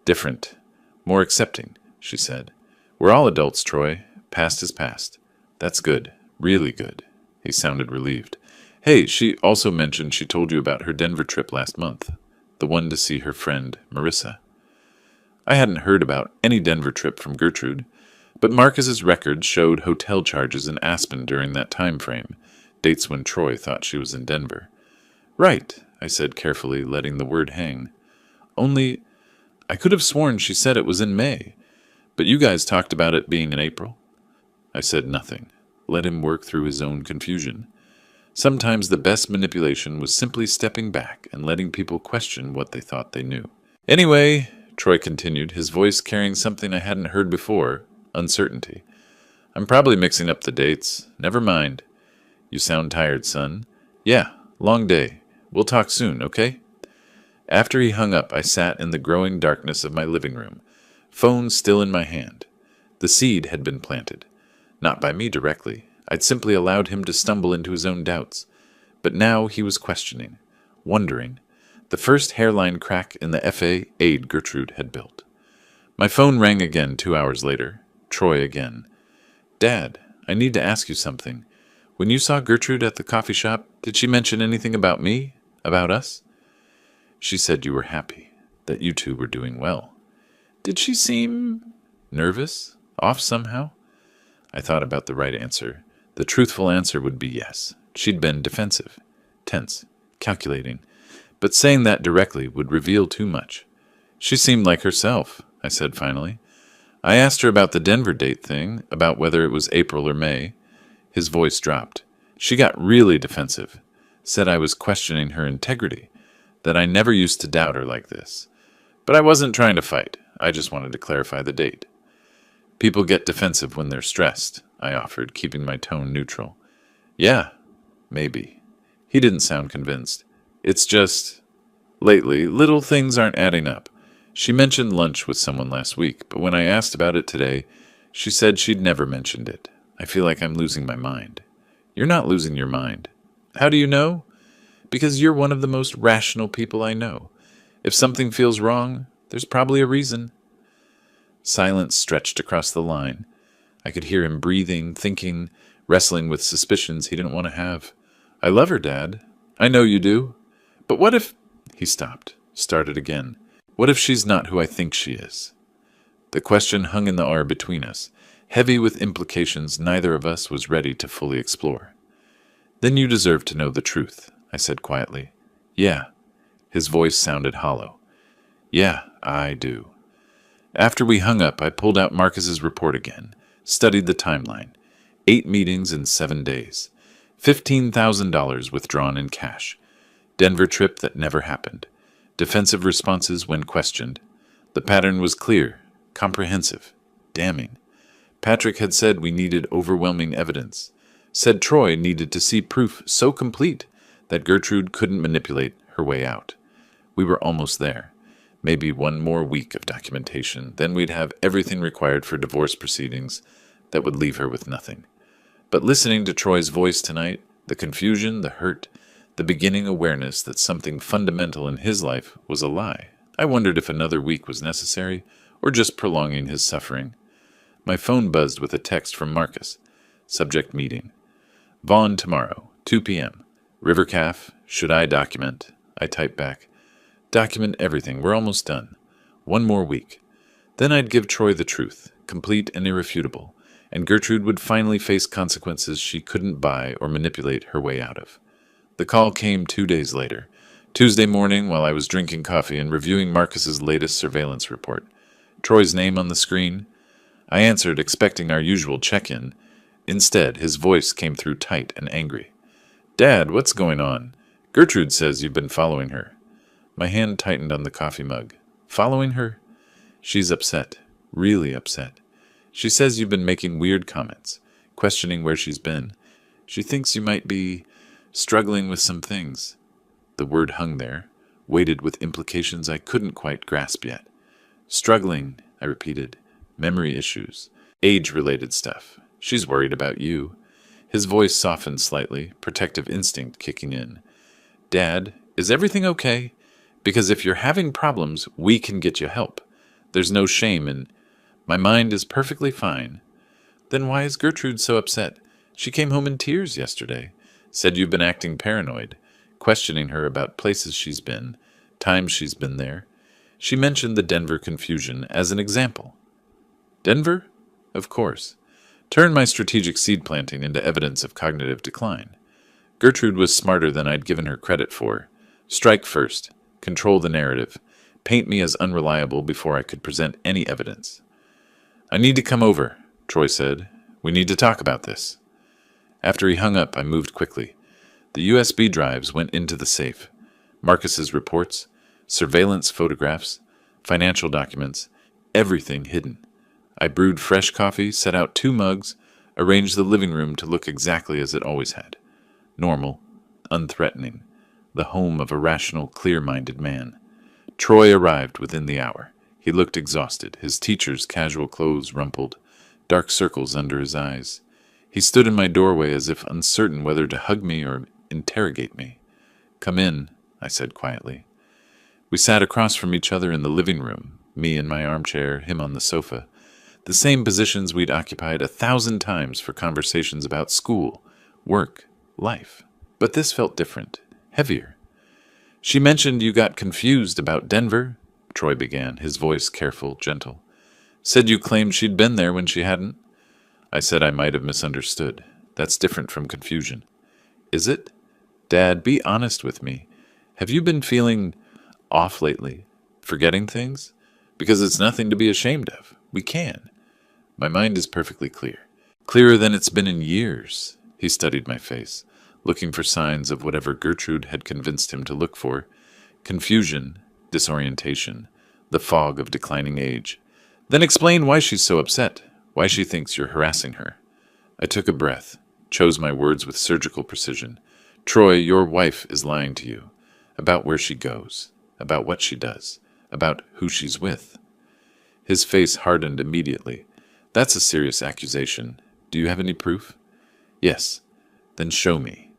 different. More accepting, she said. We're all adults, Troy. Past is past. That's good. Really good. He sounded relieved. Hey, she also mentioned she told you about her Denver trip last month. The one to see her friend, Marissa. I hadn't heard about any Denver trip from Gertrude, but Marcus's records showed hotel charges in Aspen during that time frame, dates when Troy thought she was in Denver. Right, I said carefully, letting the word hang. Only, I could have sworn she said it was in May, but you guys talked about it being in April. I said nothing. Let him work through his own confusion. Sometimes the best manipulation was simply stepping back and letting people question what they thought they knew. Anyway, Troy continued, his voice carrying something I hadn't heard before, uncertainty. I'm probably mixing up the dates. Never mind. You sound tired, son. Yeah, long day. We'll talk soon, okay? After he hung up, I sat in the growing darkness of my living room, phone still in my hand. The seed had been planted. Not by me directly. I'd simply allowed him to stumble into his own doubts. But now he was questioning, wondering. The first hairline crack in the FA aid Gertrude had built. My phone rang again 2 hours later. Troy again. Dad, I need to ask you something. When you saw Gertrude at the coffee shop, did she mention anything about me? About us? She said you were happy, that you two were doing well. Did she seem nervous? Off somehow? I thought about the right answer. The truthful answer would be yes. She'd been defensive, tense, calculating. But saying that directly would reveal too much. She seemed like herself, I said finally. I asked her about the Denver date thing, about whether it was April or May. His voice dropped. She got really defensive. Said I was questioning her integrity, that I never used to doubt her like this. But I wasn't trying to fight. I just wanted to clarify the date. People get defensive when they're stressed, I offered, keeping my tone neutral. Yeah, maybe. He didn't sound convinced. It's just, lately, little things aren't adding up. She mentioned lunch with someone last week, but when I asked about it today, she said she'd never mentioned it. I feel like I'm losing my mind. You're not losing your mind. How do you know? Because you're one of the most rational people I know. If something feels wrong, there's probably a reason. Silence stretched across the line. I could hear him breathing, thinking, wrestling with suspicions he didn't want to have. I love her, Dad. I know you do. But what if... He stopped, started again. What if she's not who I think she is? The question hung in the air between us, heavy with implications neither of us was ready to fully explore. Then you deserve to know the truth, I said quietly. Yeah. His voice sounded hollow. Yeah, I do. After we hung up, I pulled out Marcus's report again, studied the timeline. 8 meetings in 7 days. $15,000 withdrawn in cash. Denver trip that never happened. Defensive responses when questioned. The pattern was clear, comprehensive, damning. Patrick had said we needed overwhelming evidence. Said Troy needed to see proof so complete that Gertrude couldn't manipulate her way out. We were almost there. Maybe 1 more week of documentation, then we'd have everything required for divorce proceedings that would leave her with nothing. But listening to Troy's voice tonight, the confusion, the hurt, the beginning awareness that something fundamental in his life was a lie, I wondered if another week was necessary or just prolonging his suffering. My phone buzzed with a text from Marcus. Subject meeting. Vaughn tomorrow, 2 p.m. River Calf, should I document? I typed back. Document everything, we're almost done. 1 more week. Then I'd give Troy the truth, complete and irrefutable, and Gertrude would finally face consequences she couldn't buy or manipulate her way out of. The call came 2 days later, Tuesday morning while I was drinking coffee and reviewing Marcus's latest surveillance report. Troy's name on the screen. I answered, expecting our usual check-in. Instead, his voice came through tight and angry. Dad, what's going on? Gertrude says you've been following her. My hand tightened on the coffee mug. Following her? She's upset. Really upset. She says you've been making weird comments, questioning where she's been. She thinks you might be Struggling with some things. The word hung there, weighted with implications I couldn't quite grasp yet. Struggling, I repeated. Memory issues. Age-related stuff. She's worried about you. His voice softened slightly, protective instinct kicking in. Dad, is everything okay? Because if you're having problems, we can get you help. There's no shame in... My mind is perfectly fine. Then why is Gertrude so upset? She came home in tears yesterday. Said you've been acting paranoid, questioning her about places she's been, times she's been there. She mentioned the Denver confusion as an example. Denver? Of course. Turn my strategic seed planting into evidence of cognitive decline. Gertrude was smarter than I'd given her credit for. Strike first. Control the narrative. Paint me as unreliable before I could present any evidence. I need to come over, Troy said. We need to talk about this. After he hung up, I moved quickly. The USB drives went into the safe. Marcus's reports, surveillance photographs, financial documents, everything hidden. I brewed fresh coffee, set out 2 mugs, arranged the living room to look exactly as it always had. Normal, unthreatening, the home of a rational, clear-minded man. Troy arrived within the hour. He looked exhausted, his teacher's casual clothes rumpled, dark circles under his eyes. He stood in my doorway as if uncertain whether to hug me or interrogate me. Come in, I said quietly. We sat across from each other in the living room, me in my armchair, him on the sofa, the same positions we'd occupied 1,000 times for conversations about school, work, life. But this felt different, heavier. She mentioned you got confused about Denver, Troy began, his voice careful, gentle. Said you claimed she'd been there when she hadn't. I said I might have misunderstood. That's different from confusion. Is it? Dad, be honest with me. Have you been feeling off lately? Forgetting things? Because it's nothing to be ashamed of. We can. My mind is perfectly clear. Clearer than it's been in years. He studied my face, looking for signs of whatever Gertrude had convinced him to look for. Confusion, disorientation, the fog of declining age. Then explain why she's so upset, why she thinks you're harassing her. I took a breath, chose my words with surgical precision. Troy, your wife is lying to you. About where she goes, about what she does, about who she's with. His face hardened immediately. That's a serious accusation. Do you have any proof? Yes. Then show me.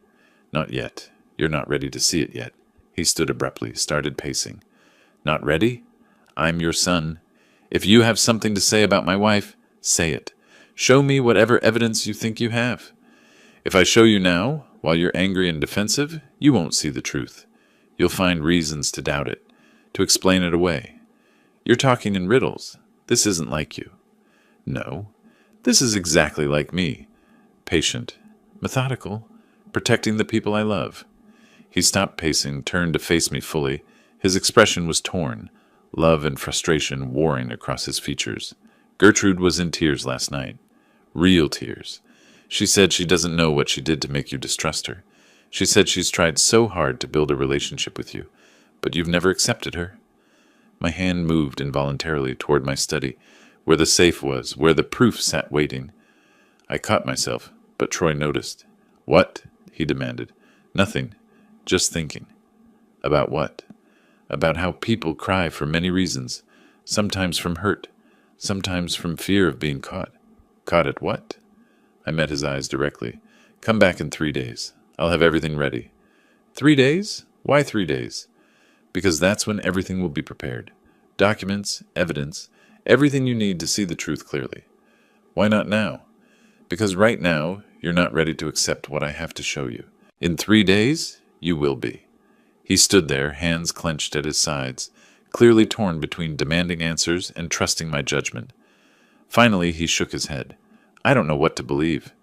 Not yet. You're not ready to see it yet. He stood abruptly, started pacing. Not ready? I'm your son. If you have something to say about my wife, say it. Show me whatever evidence you think you have. If I show you now, while you're angry and defensive, you won't see the truth. You'll find reasons to doubt it, to explain it away. You're talking in riddles. This isn't like you. No, this is exactly like me. Patient, methodical, protecting the people I love. He stopped pacing, turned to face me fully. His expression was torn, love and frustration warring across his features. Gertrude was in tears last night. Real tears. She said she doesn't know what she did to make you distrust her. She said she's tried so hard to build a relationship with you, but you've never accepted her. My hand moved involuntarily toward my study, where the safe was, where the proof sat waiting. I caught myself, but Troy noticed. What? He demanded. Nothing. Just thinking. About what? About how people cry for many reasons, sometimes from hurt, sometimes from fear of being caught. Caught at what? I met his eyes directly. Come back in 3 days. I'll have everything ready. 3 days? Why 3 days? Because that's when everything will be prepared. Documents, evidence, everything you need to see the truth clearly. Why not now? Because right now, you're not ready to accept what I have to show you. In 3 days, you will be. He stood there, hands clenched at his sides, clearly torn between demanding answers and trusting my judgment. Finally, he shook his head. I don't know what to believe.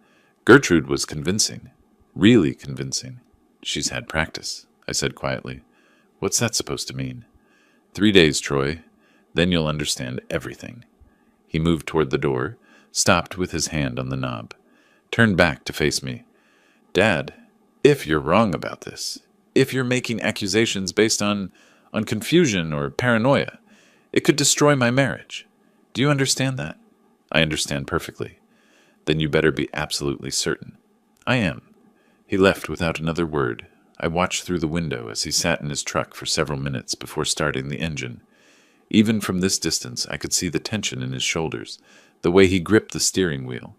Gertrude was convincing. Really convincing. She's had practice, I said quietly. What's that supposed to mean? 3 days, Troy. Then you'll understand everything. He moved toward the door, stopped with his hand on the knob, turned back to face me. Dad, if you're wrong about this, if you're making accusations based on confusion or paranoia, it could destroy my marriage. Do you understand that? I understand perfectly. Then you better be absolutely certain. I am. He left without another word. I watched through the window as he sat in his truck for several minutes before starting the engine. Even from this distance, I could see the tension in his shoulders, the way he gripped the steering wheel.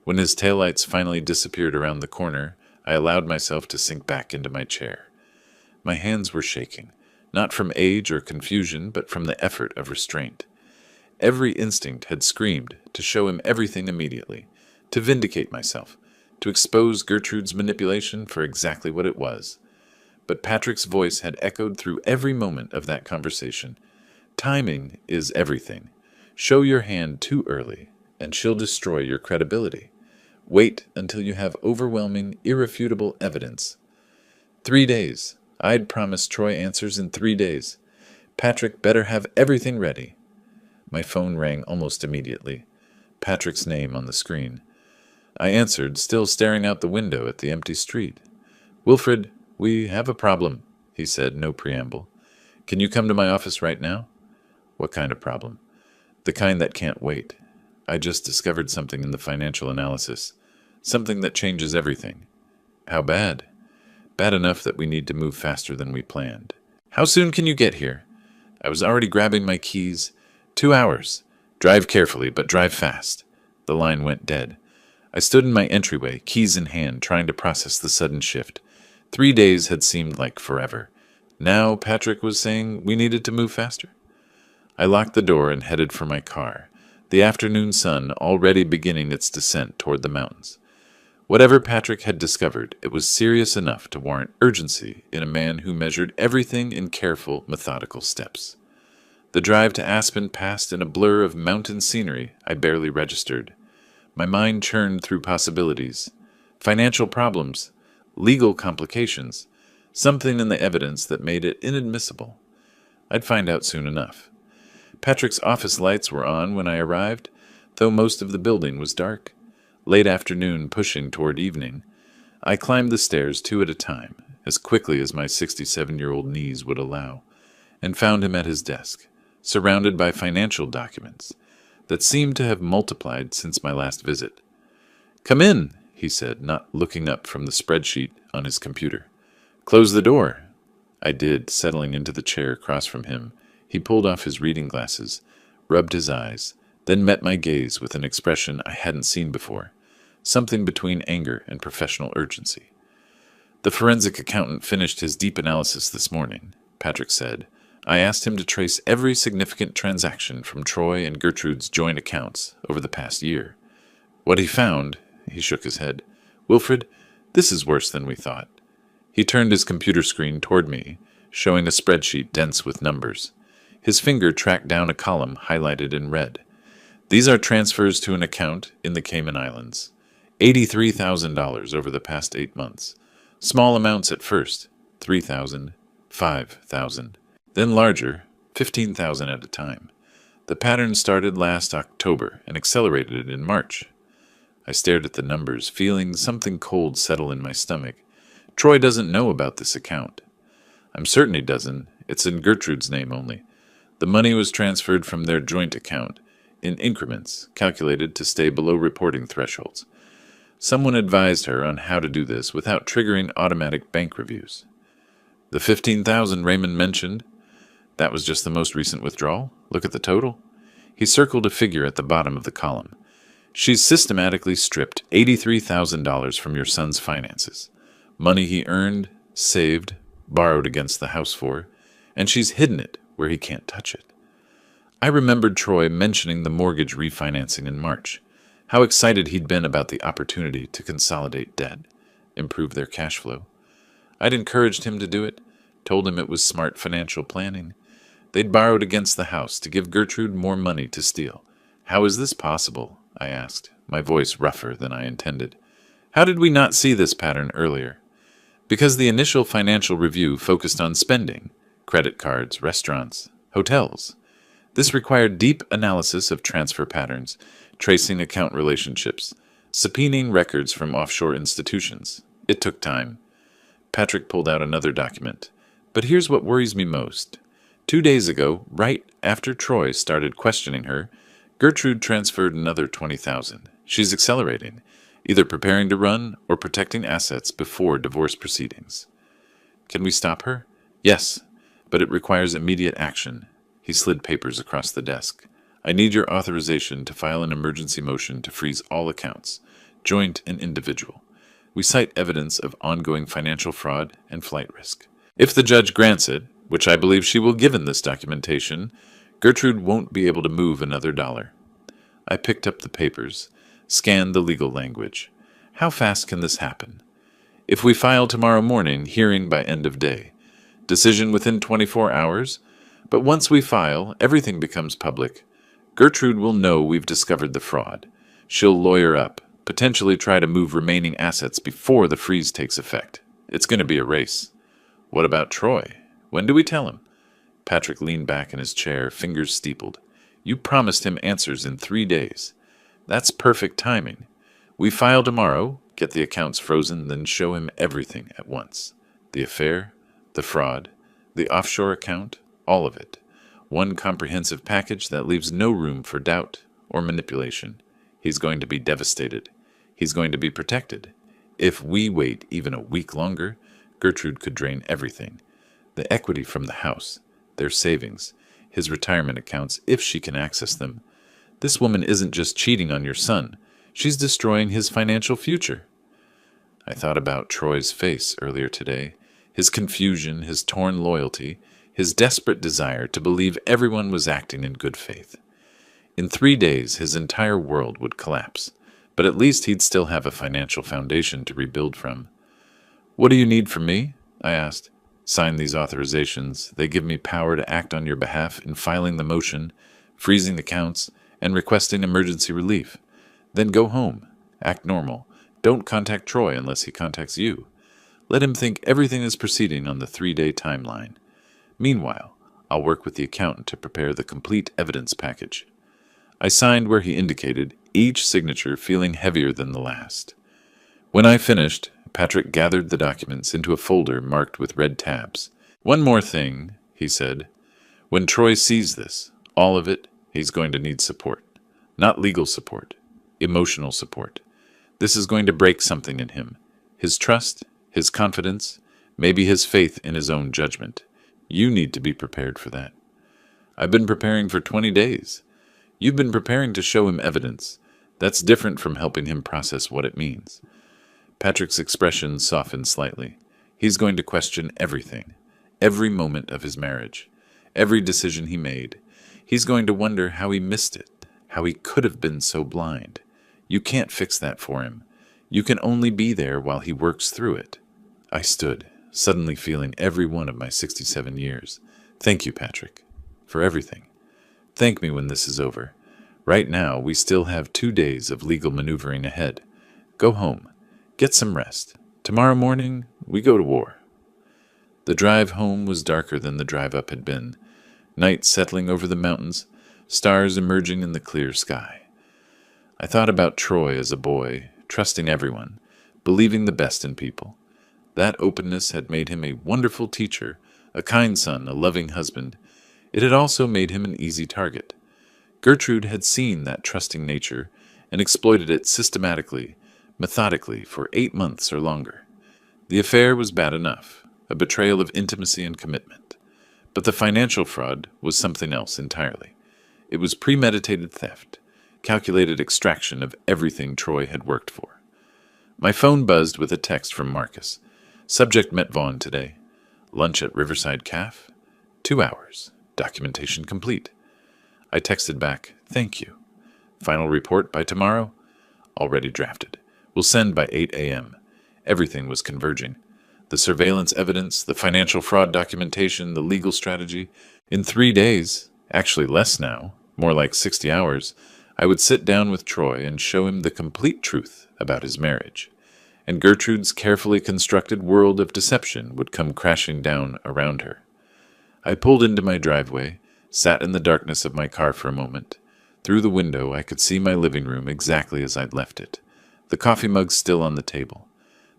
When his taillights finally disappeared around the corner, I allowed myself to sink back into my chair. My hands were shaking, not from age or confusion, but from the effort of restraint. Every instinct had screamed to show him everything immediately, to vindicate myself, to expose Gertrude's manipulation for exactly what it was. But Patrick's voice had echoed through every moment of that conversation. Timing is everything. Show your hand too early, and she'll destroy your credibility. Wait until you have overwhelming, irrefutable evidence. 3 days. I'd promised Troy answers in 3 days. Patrick better have everything ready. My phone rang almost immediately. Patrick's name on the screen. I answered, still staring out the window at the empty street. "Wilfred, we have a problem," he said, no preamble. "Can you come to my office right now?" "What kind of problem?" "The kind that can't wait. I just discovered something in the financial analysis. Something that changes everything." "How bad?" "Bad enough that we need to move faster than we planned." "How soon can you get here?" I was already grabbing my keys. 2 hours. Drive carefully, but drive fast." The line went dead. I stood in my entryway, keys in hand, trying to process the sudden shift. 3 days had seemed like forever. Now Patrick was saying we needed to move faster. I locked the door and headed for my car, the afternoon sun already beginning its descent toward the mountains. Whatever Patrick had discovered, it was serious enough to warrant urgency in a man who measured everything in careful, methodical steps. The drive to Aspen passed in a blur of mountain scenery I barely registered. My mind churned through possibilities. Financial problems, legal complications, something in the evidence that made it inadmissible. I'd find out soon enough. Patrick's office lights were on when I arrived, though most of the building was dark. Late afternoon pushing toward evening. I climbed the stairs 2 at a time, as quickly as my 67-year-old knees would allow, and found him at his desk, surrounded by financial documents that seemed to have multiplied since my last visit. "Come in," he said, not looking up from the spreadsheet on his computer. "Close the door." I did, settling into the chair across from him. He pulled off his reading glasses, rubbed his eyes, then met my gaze with an expression I hadn't seen before, something between anger and professional urgency. "The forensic accountant finished his deep analysis this morning," Patrick said. "I asked him to trace every significant transaction from Troy and Gertrude's joint accounts over the past year. What he found," he shook his head, "Wilfred, this is worse than we thought." He turned his computer screen toward me, showing a spreadsheet dense with numbers. His finger tracked down a column highlighted in red. "These are transfers to an account in the Cayman Islands. $83,000 over the past 8 months. Small amounts at first, 3,000, 5,000. Then larger, 15,000 at a time. The pattern started last October and accelerated in March." I stared at the numbers, feeling something cold settle in my stomach. "Troy doesn't know about this account." "I'm certain he doesn't. It's in Gertrude's name only. The money was transferred from their joint account, in increments, calculated to stay below reporting thresholds. Someone advised her on how to do this without triggering automatic bank reviews." "The 15,000 Raymond mentioned? That was just the most recent withdrawal? Look at the total." He circled a figure at the bottom of the column. "She's systematically stripped $83,000 from your son's finances. Money he earned, saved, borrowed against the house for, and she's hidden it where he can't touch it." I remembered Troy mentioning the mortgage refinancing in March, how excited he'd been about the opportunity to consolidate debt, improve their cash flow. I'd encouraged him to do it, told him it was smart financial planning. They'd borrowed against the house to give Gertrude more money to steal. "How is this possible?" I asked, my voice rougher than I intended. "How did we not see this pattern earlier?" "Because the initial financial review focused on spending, credit cards, restaurants, hotels. This required deep analysis of transfer patterns, tracing account relationships, subpoenaing records from offshore institutions. It took time." Patrick pulled out another document. "But here's what worries me most. 2 days ago, right after Troy started questioning her, Gertrude transferred another 20,000. She's accelerating, either preparing to run or protecting assets before divorce proceedings. Can we stop her? Yes, but it requires immediate action. He slid papers across the desk. I need your authorization to file an emergency motion to freeze all accounts, joint and individual. We cite evidence of ongoing financial fraud and flight risk. If the judge grants it, which I believe she will given this documentation, Gertrude won't be able to move another dollar. I picked up the papers, scanned the legal language. How fast can this happen? If we file tomorrow morning, hearing by end of day. Decision within 24 hours? But once we file, everything becomes public. Gertrude will know we've discovered the fraud. She'll lawyer up, potentially try to move remaining assets before the freeze takes effect. It's going to be a race. What about Troy? When do we tell him? Patrick leaned back in his chair, fingers steepled. You promised him answers in 3 days. That's perfect timing. We file tomorrow, get the accounts frozen, then show him everything at once. The affair, the fraud, the offshore account, all of it. One comprehensive package that leaves no room for doubt or manipulation. He's going to be devastated. He's going to be protected. If we wait even a week longer, Gertrude could drain everything. The equity from the house, their savings, his retirement accounts, if she can access them. This woman isn't just cheating on your son. She's destroying his financial future. I thought about Troy's face earlier today, his confusion, his torn loyalty, his desperate desire to believe everyone was acting in good faith. In 3 days, his entire world would collapse, but at least he'd still have a financial foundation to rebuild from. What do you need from me? I asked. Sign these authorizations. They give me power to act on your behalf in filing the motion, freezing the counts, and requesting emergency relief. Then go home. Act normal. Don't contact Troy unless he contacts you. Let him think everything is proceeding on the 3-day timeline. Meanwhile, I'll work with the accountant to prepare the complete evidence package. I signed where he indicated, each signature feeling heavier than the last. When I finished, Patrick gathered the documents into a folder marked with red tabs. One more thing, he said. When Troy sees this, all of it, he's going to need support. Not legal support, emotional support. This is going to break something in him. His trust, his confidence, maybe his faith in his own judgment. You need to be prepared for that. I've been preparing for 20 days. You've been preparing to show him evidence. That's different from helping him process what it means. Patrick's expression softened slightly. He's going to question everything, every moment of his marriage, every decision he made. He's going to wonder how he missed it, how he could have been so blind. You can't fix that for him. You can only be there while he works through it. I stood, suddenly feeling every one of my 67 years. Thank you, Patrick, for everything. Thank me when this is over. Right now, we still have 2 days of legal maneuvering ahead. Go home. Get some rest. Tomorrow morning, we go to war. The drive home was darker than the drive up had been. Night settling over the mountains, stars emerging in the clear sky. I thought about Troy as a boy, trusting everyone, believing the best in people. That openness had made him a wonderful teacher, a kind son, a loving husband. It had also made him an easy target. Gertrude had seen that trusting nature and exploited it systematically, methodically, for 8 months or longer. The affair was bad enough, a betrayal of intimacy and commitment. But the financial fraud was something else entirely. It was premeditated theft, calculated extraction of everything Troy had worked for. My phone buzzed with a text from Marcus. Subject met Vaughn today. Lunch at Riverside Caf? 2 hours. Documentation complete. I texted back, thank you. Final report by tomorrow? Already drafted. We'll send by 8 a.m. Everything was converging. The surveillance evidence, the financial fraud documentation, the legal strategy. In 3 days, actually less now, more like 60 hours, I would sit down with Troy and show him the complete truth about his marriage. And Gertrude's carefully constructed world of deception would come crashing down around her. I pulled into my driveway, sat in the darkness of my car for a moment. Through the window, I could see my living room exactly as I'd left it. The coffee mug still on the table.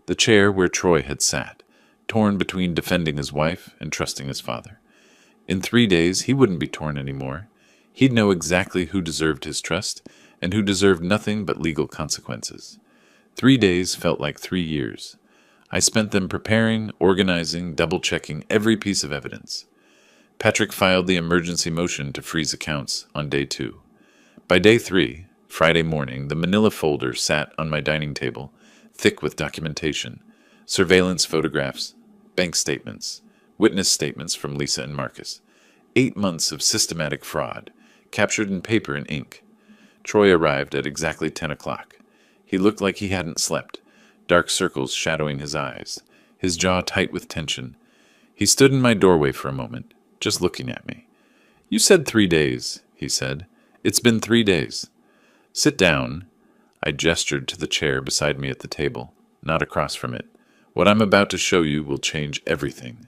The chair where Troy had sat, torn between defending his wife and trusting his father. In 3 days, he wouldn't be torn anymore. He'd know exactly who deserved his trust and who deserved nothing but legal consequences. 3 days felt like 3 years. I spent them preparing, organizing, double-checking every piece of evidence. Patrick filed the emergency motion to freeze accounts on day 2. By day 3, Friday morning, the manila folder sat on my dining table, thick with documentation, surveillance photographs, bank statements, witness statements from Lisa and Marcus. 8 months of systematic fraud, captured in paper and ink. Troy arrived at exactly 10 o'clock. He looked like he hadn't slept, dark circles shadowing his eyes, his jaw tight with tension. He stood in my doorway for a moment, just looking at me. "You said 3 days," he said. "It's been 3 days. Sit down." I gestured to the chair beside me at the table, not across from it. "What I'm about to show you will change everything."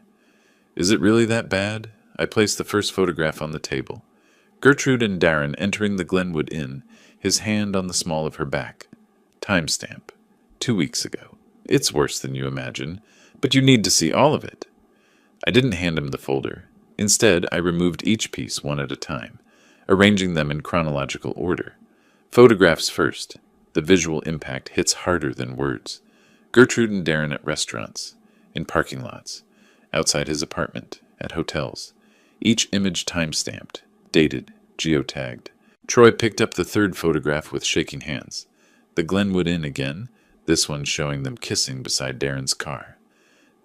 "Is it really that bad?" I placed the first photograph on the table. Gertrude and Darren entering the Glenwood Inn, his hand on the small of her back. Timestamp. 2 weeks ago. It's worse than you imagine, but you need to see all of it. I didn't hand him the folder. Instead, I removed each piece one at a time, arranging them in chronological order. Photographs first. The visual impact hits harder than words. Gertrude and Darren at restaurants, in parking lots, outside his apartment, at hotels. Each image time-stamped, dated, geotagged. Troy picked up the third photograph with shaking hands. The Glenwood Inn again, this one showing them kissing beside Darren's car.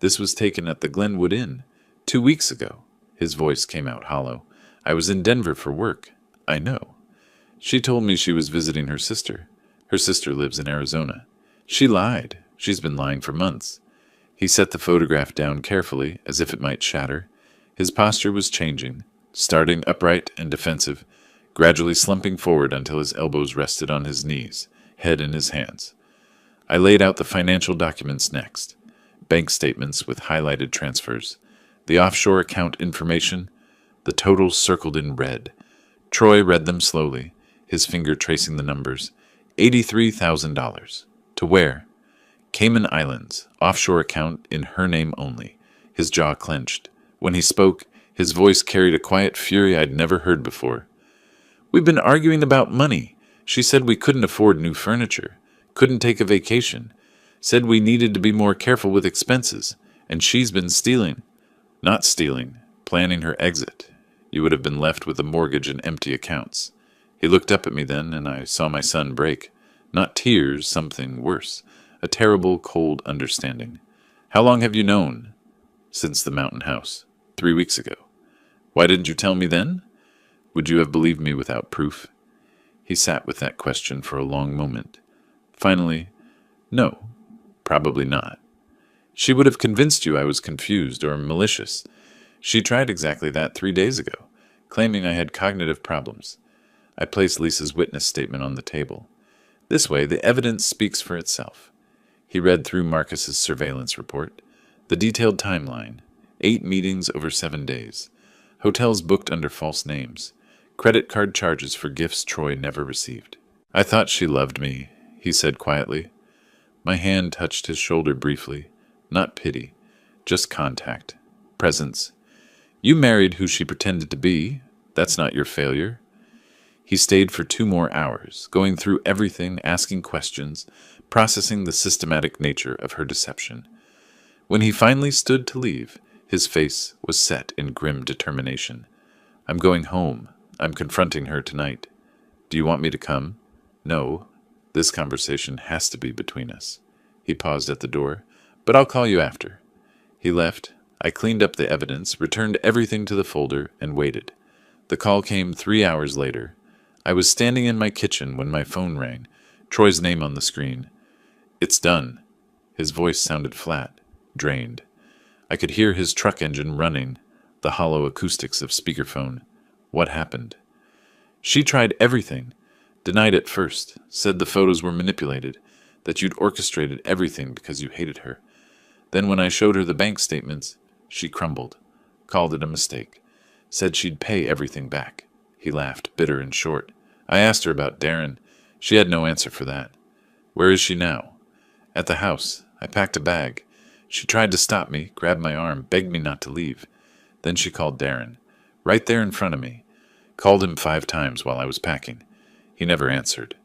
"This was taken at the Glenwood Inn 2 weeks ago." His voice came out hollow. "I was in Denver for work. I know. She told me she was visiting her sister. Her sister lives in Arizona. She lied. She's been lying for months." He set the photograph down carefully, as if it might shatter. His posture was changing, starting upright and defensive, gradually slumping forward until his elbows rested on his knees, head in his hands. I laid out the financial documents next. Bank statements with highlighted transfers, the offshore account information, the totals circled in red. Troy read them slowly, his finger tracing the numbers. $83,000. To where? Cayman Islands, offshore account in her name only. His jaw clenched. When he spoke, his voice carried a quiet fury I'd never heard before. "We've been arguing about money. She said we couldn't afford new furniture, couldn't take a vacation, said we needed to be more careful with expenses, and she's been stealing." "Not stealing, planning her exit. You would have been left with a mortgage and empty accounts." He looked up at me then, and I saw my son break. Not tears, something worse. A terrible, cold understanding. "How long have you known?" "Since the mountain house. 3 weeks ago." "Why didn't you tell me then?" "Would you have believed me without proof?" He sat with that question for a long moment. Finally, "No, probably not." "She would have convinced you I was confused or malicious. She tried exactly that 3 days ago, claiming I had cognitive problems." I placed Lisa's witness statement on the table. This way, the evidence speaks for itself. He read through Marcus's surveillance report, the detailed timeline, 8 meetings over 7 days, hotels booked under false names, credit card charges for gifts Troy never received. "I thought she loved me," he said quietly. My hand touched his shoulder briefly, not pity, just contact, presence. "You married who she pretended to be. That's not your failure." He stayed for 2 more hours, going through everything, asking questions, processing the systematic nature of her deception. When he finally stood to leave, his face was set in grim determination. "I'm going home. I'm confronting her tonight. Do you want me to come?" "No. This conversation has to be between us." He paused at the door. "But I'll call you after." He left. I cleaned up the evidence, returned everything to the folder, and waited. The call came 3 hours later. I was standing in my kitchen when my phone rang, Troy's name on the screen. "It's done." His voice sounded flat, drained. I could hear his truck engine running, the hollow acoustics of speakerphone. What happened? "She tried everything. Denied it first, said the photos were manipulated, that you'd orchestrated everything because you hated her. Then when I showed her the bank statements, she crumbled, called it a mistake, said she'd pay everything back." He laughed, bitter and short. "I asked her about Darren. She had no answer for that." "Where is she now?" "At the house. I packed a bag. She tried to stop me, grabbed my arm, begged me not to leave. Then she called Darren, right there in front of me. Called him 5 times while I was packing. He never answered."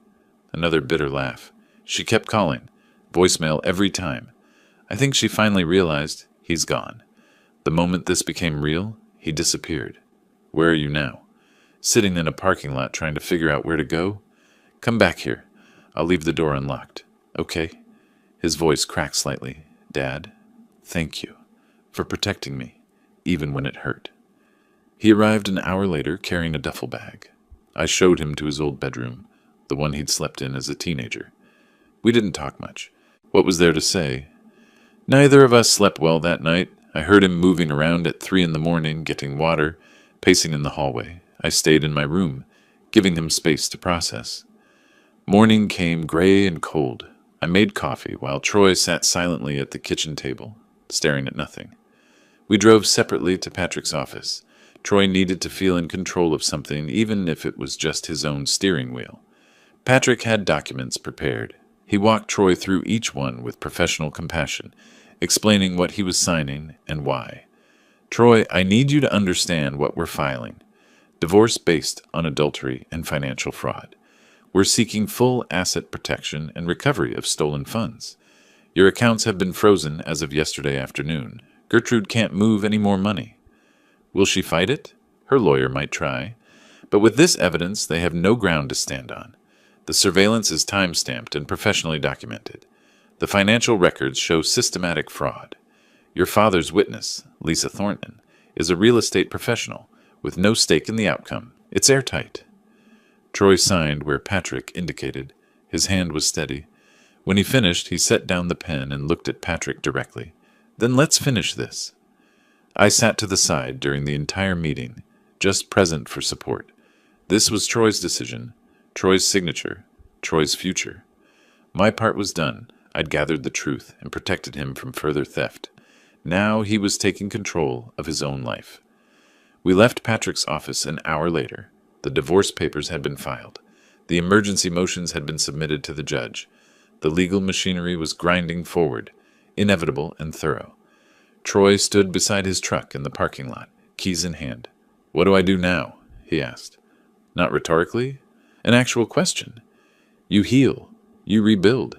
Another bitter laugh. "She kept calling. Voicemail every time. I think she finally realized he's gone. The moment this became real, he disappeared. Where are you now? Sitting in a parking lot trying to figure out where to go? Come back here. I'll leave the door unlocked. Okay? His voice cracked slightly. Dad, thank you for protecting me, even when it hurt. He arrived an hour later carrying a duffel bag. I showed him to his old bedroom, the one he'd slept in as a teenager. We didn't talk much. What was there to say? Neither of us slept well that night. I heard him moving around at 3 a.m, getting water, pacing in the hallway. I stayed in my room, giving him space to process. Morning came gray and cold. I made coffee while Troy sat silently at the kitchen table, staring at nothing. We drove separately to Patrick's office. Troy needed to feel in control of something, even if it was just his own steering wheel. Patrick had documents prepared. He walked Troy through each one with professional compassion, explaining what he was signing and why. Troy, I need you to understand what we're filing. Divorce based on adultery and financial fraud. We're seeking full asset protection and recovery of stolen funds. Your accounts have been frozen as of yesterday afternoon. Gertrude can't move any more money. Will she fight it? Her lawyer might try. But with this evidence, they have no ground to stand on. The surveillance is time-stamped and professionally documented. The financial records show systematic fraud. Your father's witness, Lisa Thornton, is a real estate professional with no stake in the outcome. It's airtight. Troy signed where Patrick indicated. His hand was steady. When he finished, he set down the pen and looked at Patrick directly. Then let's finish this. I sat to the side during the entire meeting, just present for support. This was Troy's decision, Troy's signature, Troy's future. My part was done. I'd gathered the truth and protected him from further theft. Now he was taking control of his own life. We left Patrick's office an hour later. The divorce papers had been filed. The emergency motions had been submitted to the judge. The legal machinery was grinding forward, inevitable and thorough. Troy stood beside his truck in the parking lot, keys in hand. What do I do now? He asked. Not rhetorically, an actual question. You heal. You rebuild.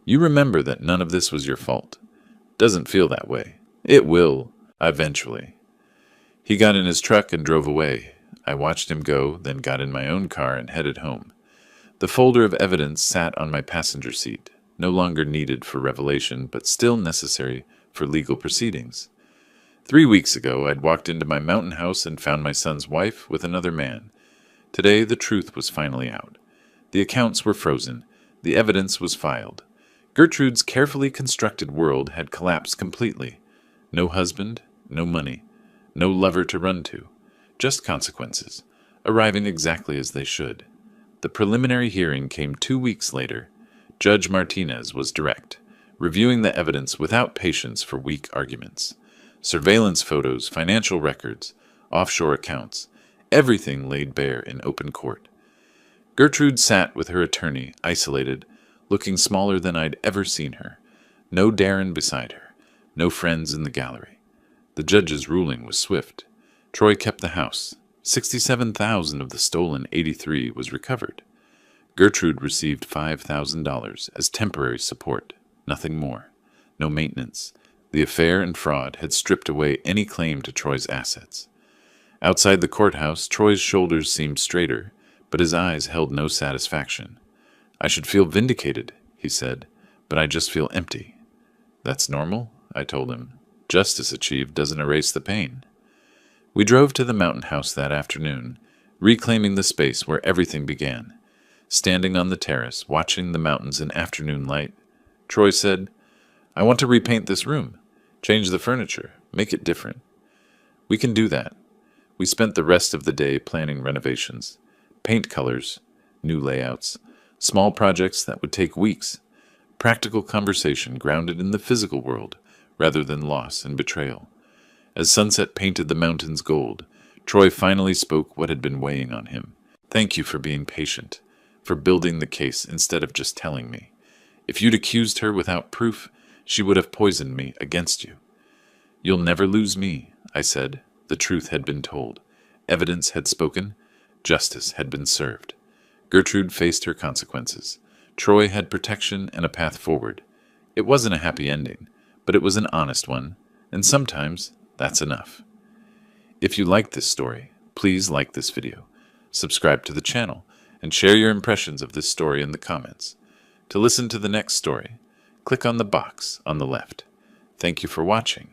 You remember that none of this was your fault. Doesn't feel that way. It will, eventually. He got in his truck and drove away. I watched him go, then got in my own car and headed home. The folder of evidence sat on my passenger seat, no longer needed for revelation, but still necessary for legal proceedings. 3 weeks ago, I'd walked into my mountain house and found my son's wife with another man. Today, the truth was finally out. The accounts were frozen. The evidence was filed. Gertrude's carefully constructed world had collapsed completely. No husband, no money, no lover to run to. Just consequences, arriving exactly as they should. The preliminary hearing came 2 weeks later. Judge Martinez was direct, reviewing the evidence without patience for weak arguments. Surveillance photos, financial records, offshore accounts, everything laid bare in open court. Gertrude sat with her attorney, isolated, looking smaller than I'd ever seen her. No Darren beside her, no friends in the gallery. The judge's ruling was swift. Troy kept the house. $67,000 of the stolen $83,000 was recovered. Gertrude received $5,000 as temporary support, nothing more. No maintenance. The affair and fraud had stripped away any claim to Troy's assets. Outside the courthouse, Troy's shoulders seemed straighter, but his eyes held no satisfaction. I should feel vindicated, he said, but I just feel empty. That's normal, I told him. Justice achieved doesn't erase the pain. We drove to the mountain house that afternoon, reclaiming the space where everything began. Standing on the terrace, watching the mountains in afternoon light, Troy said, I want to repaint this room, change the furniture, make it different. We can do that. We spent the rest of the day planning renovations, paint colors, new layouts, small projects that would take weeks, practical conversation grounded in the physical world rather than loss and betrayal. As sunset painted the mountains gold, Troy finally spoke what had been weighing on him. Thank you for being patient, for building the case instead of just telling me. If you'd accused her without proof, she would have poisoned me against you. You'll never lose me, I said. The truth had been told. Evidence had spoken. Justice had been served. Gertrude faced her consequences. Troy had protection and a path forward. It wasn't a happy ending, but it was an honest one, and sometimes that's enough. If you like this story, please like this video, subscribe to the channel, and share your impressions of this story in the comments. To listen to the next story, click on the box on the left. Thank you for watching.